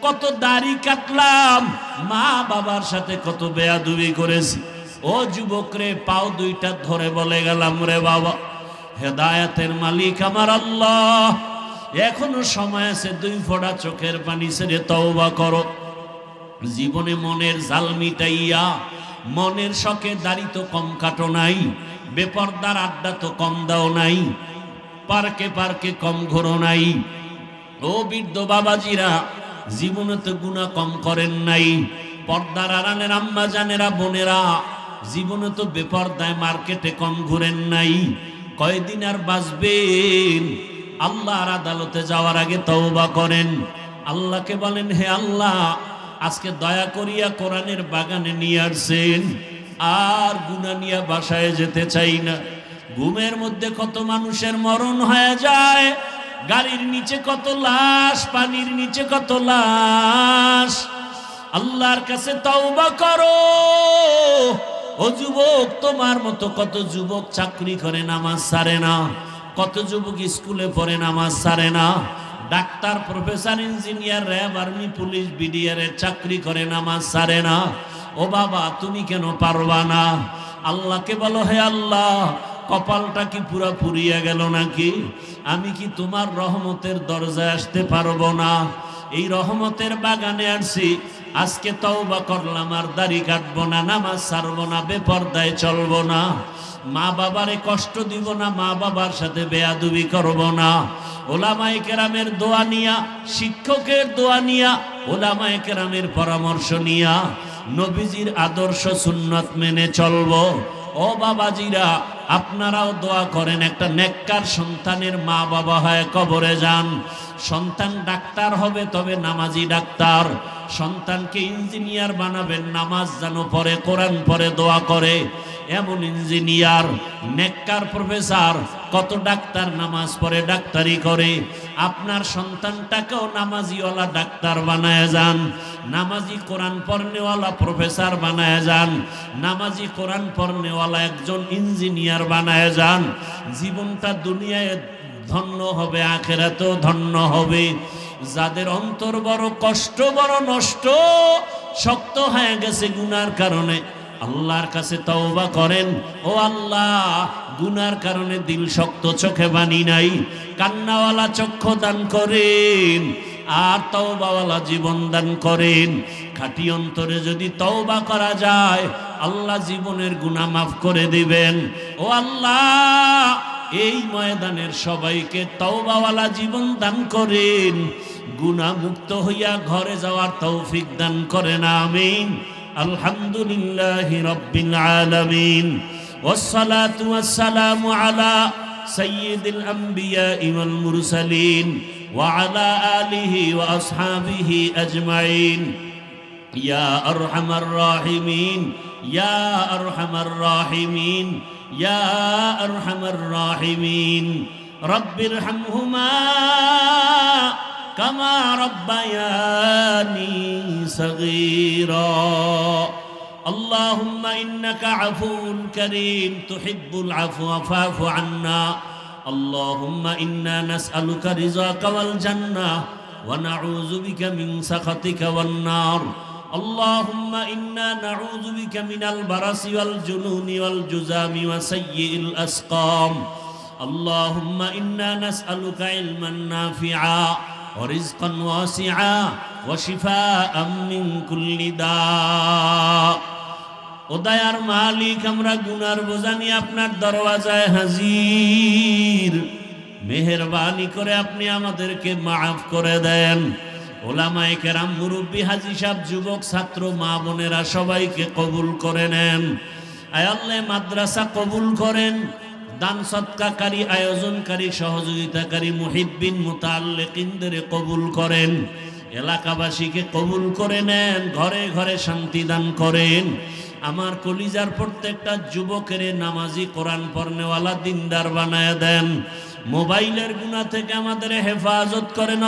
কত দাড়ি কাটলাম, মা বাবার সাথে কত বেয়াদবি করেছি। ও যুবক রে, পাও দুইটা ধরে বলে গেলাম, রে বাবা, হেদায়েতের মালিক আমার আল্লাহ, এখনো সময় আছে, দুই ফোঁটা চোখের পানি ছেড়ে তওবা করো। জীবনে মনের জাল মিটাইয়া, মনের শখে দাড়ি তো কম কাটো নাই, বেপরদার আড্ডা তো কম দাও নাই, পার্কে পার্কে কম ঘোরো নাই। ও বৃদ্ধ বাবাজিরা, জীবনে তো গুনাহ কম করেন নাই। পর্দার আড়ালের আম্মা জানেরা, বোনেরা, জীবনে তো বেপরদায় মার্কেটে কম ঘুরেন নাই। কয়দিন আর বাঁচবেন? আল্লাহর আদালতে যাওয়ার আগে তওবা করেন। আল্লাহকে বলেন, হে আল্লাহ, আজকে দয়া করিয়া কোরআনের বাগানে নিয়ে আসছেন, আর গুনাহ নিয়ে বাসায় যেতে চাই না। ঘুমের মধ্যে কত মানুষের মরণ হয়ে যায়, গাড়ির নিচে কত লাশ, পানির নিচে কত লাশ। আল্লাহর কাছে তওবা করো। ও যুবক, তোমার মতো কত যুবক চাকরি করে নামাজ ছাড়ে না, কত যুবক স্কুলে পড়ে নামাজ ছাড়ে না, doctor, professor, engineer, RAB, army, police, BDR এর চাকরি করে নামাজ ছাড়ে না। ও বাবা, তুমি কেন পারবা না? আল্লাহকে বলো, হে আল্লাহ, কপালটা কি পুরা পুরিয়া গেল নাকি? আমি কি তোমার রহমতের দরজায় আসতে পারবো না? এই রহমতের বাগানে আসছি, আজকে তওবা করলাম, আর দাড়ি কাটবো না, নামাজ ছাড়বো না, বেপরদায় চলবো না, মা বাবারে কষ্ট দিব না, মা বাবার সাথে বেয়াদবি করব না। ওলামায়ে কেরামের দোয়া নিয়া, শিক্ষকের দোয়া নিয়া, ওলামায়ে কেরামের পরামর্শ নিয়া নবীজির আদর্শ সুন্নত মেনে চলবো। ও বাবাজিরা, আপনারাও দোয়া করেন একটা নেককার সন্তানের মা বাবা হয় কবরে যান। সন্তান ডাক্তার হবে, তবে নামাজি ডাক্তার। সন্তানকে ইঞ্জিনিয়ার বানাবেন, নামাজ যেন পড়ে, কোরআন পড়ে, দোয়া করে, এমন ইঞ্জিনিয়ার। নেককার প্রফেসর, কত ডাক্তার নামাজ পড়ে, ডাক্তারি করে। আপনার সন্তানটাকেও নামাজিওয়ালা ডাক্তার বানায় যান, নামাজি কোরআন পড়নেওয়ালা প্রফেসর বানায় যান, নামাজি কোরআন পড়নেওয়ালা একজন ইঞ্জিনিয়ার বানায় যান। জীবনটা দুনিয়ায় ধন্য হবে, আখিরাতেও ধন্য হবে। যাদের অন্তর বড় কষ্ট, বড় নষ্ট, শক্ত হয়ে গেছে গুনার কারণে, আল্লাহর কাছে তওবা করেন। ও আল্লাহ, গুনার কারণে দিল শক্ত, চোখে বানি নাই, কান্নাওয়ালা চক্ষু দান করেন, আর তওবাওয়ালা জীবন দান করেন। খাঁটি অন্তরে যদি তওবা করা যায়, আল্লাহ জীবনের গুনাহ মাফ করে দিবেন। ও আল্লাহ, এই ময়দানের সবাইকে তওবাওয়ালা জীবন দান করেন, গুনাহ মুক্ত হইয়া ঘরে যাওয়ার তৌফিক দান করেন। আমিন। আলহামদুলিল্লাহি রাব্বিল আলামিন, ওয়াসসালাতু ওয়াসসালামু আলা সাইয়্যিদিল আমবিয়া ওয়াল মুরসালিন ওয়া আলা আলিহি ওয়া আসহাবিহি আজমাইন। ইয়া আরহামার রাহিমিন, ইয়া আরহামার রাহিমিন, ইয়া আরহামার রাহিমিন। রব্বিরহামহুমা কামা রব্বায়ানি সগীরা। আল্লাহুম্মা ইন্নাকা আফুউন কারীম তুহিব্বুল আফওয়া ফা'ফু আন্না। আল্লাহুম্মা ইন্না নাসআলুকা রিযাকা ওয়াল জান্নাহ ওয়া নাউযু বিকা মিন সাখাতিকা ওয়ান নার। আল্লাহুম্মা ইন্না নাউযু বিকা মিনাল বারাসি ওয়াল জুনুনি ওয়াল জুযামি ওয়া সাইয়্যিল আসকাম। আল্লাহুম্মা ইন্না নাসআলুকা ইলমান নাফিআ ওয়া রিজকান ওয়াসিআ ওয়া শিফাআম মিন কুল্লি দা। ও দয়ার মালিক, আমরা গুনার বোঝা নিয়ে আপনার দরওয়াজায় হাজির। মেহেরবানি করে আপনি আমাদেরকে মাফ করে দেন। ওলামায়ে কেরাম, মুরব্বী, হাজী সাহেব, যুবক, ছাত্র, মা বোনেরা সবাইকে কবুল করে নেন। আয় আল্লাহ, মাদ্রাসা কবুল করেন। দান সদকাকারী, আয়োজনকারী, সহযোগিতাকারী মুহিব্বিন মুতাআল্লিকিনদের কবুল করেন। এলাকাবাসীকে কবুল করে নেন, ঘরে ঘরে শান্তি দান করেন। আমার কলিজার প্রত্যেকটা যুবকের নামাজি, কোরআন পড়নেওয়ালা, দিনদার বানায় দেন। মোবাইলের গুনাহ থেকে আমাদের হেফাজত করেন।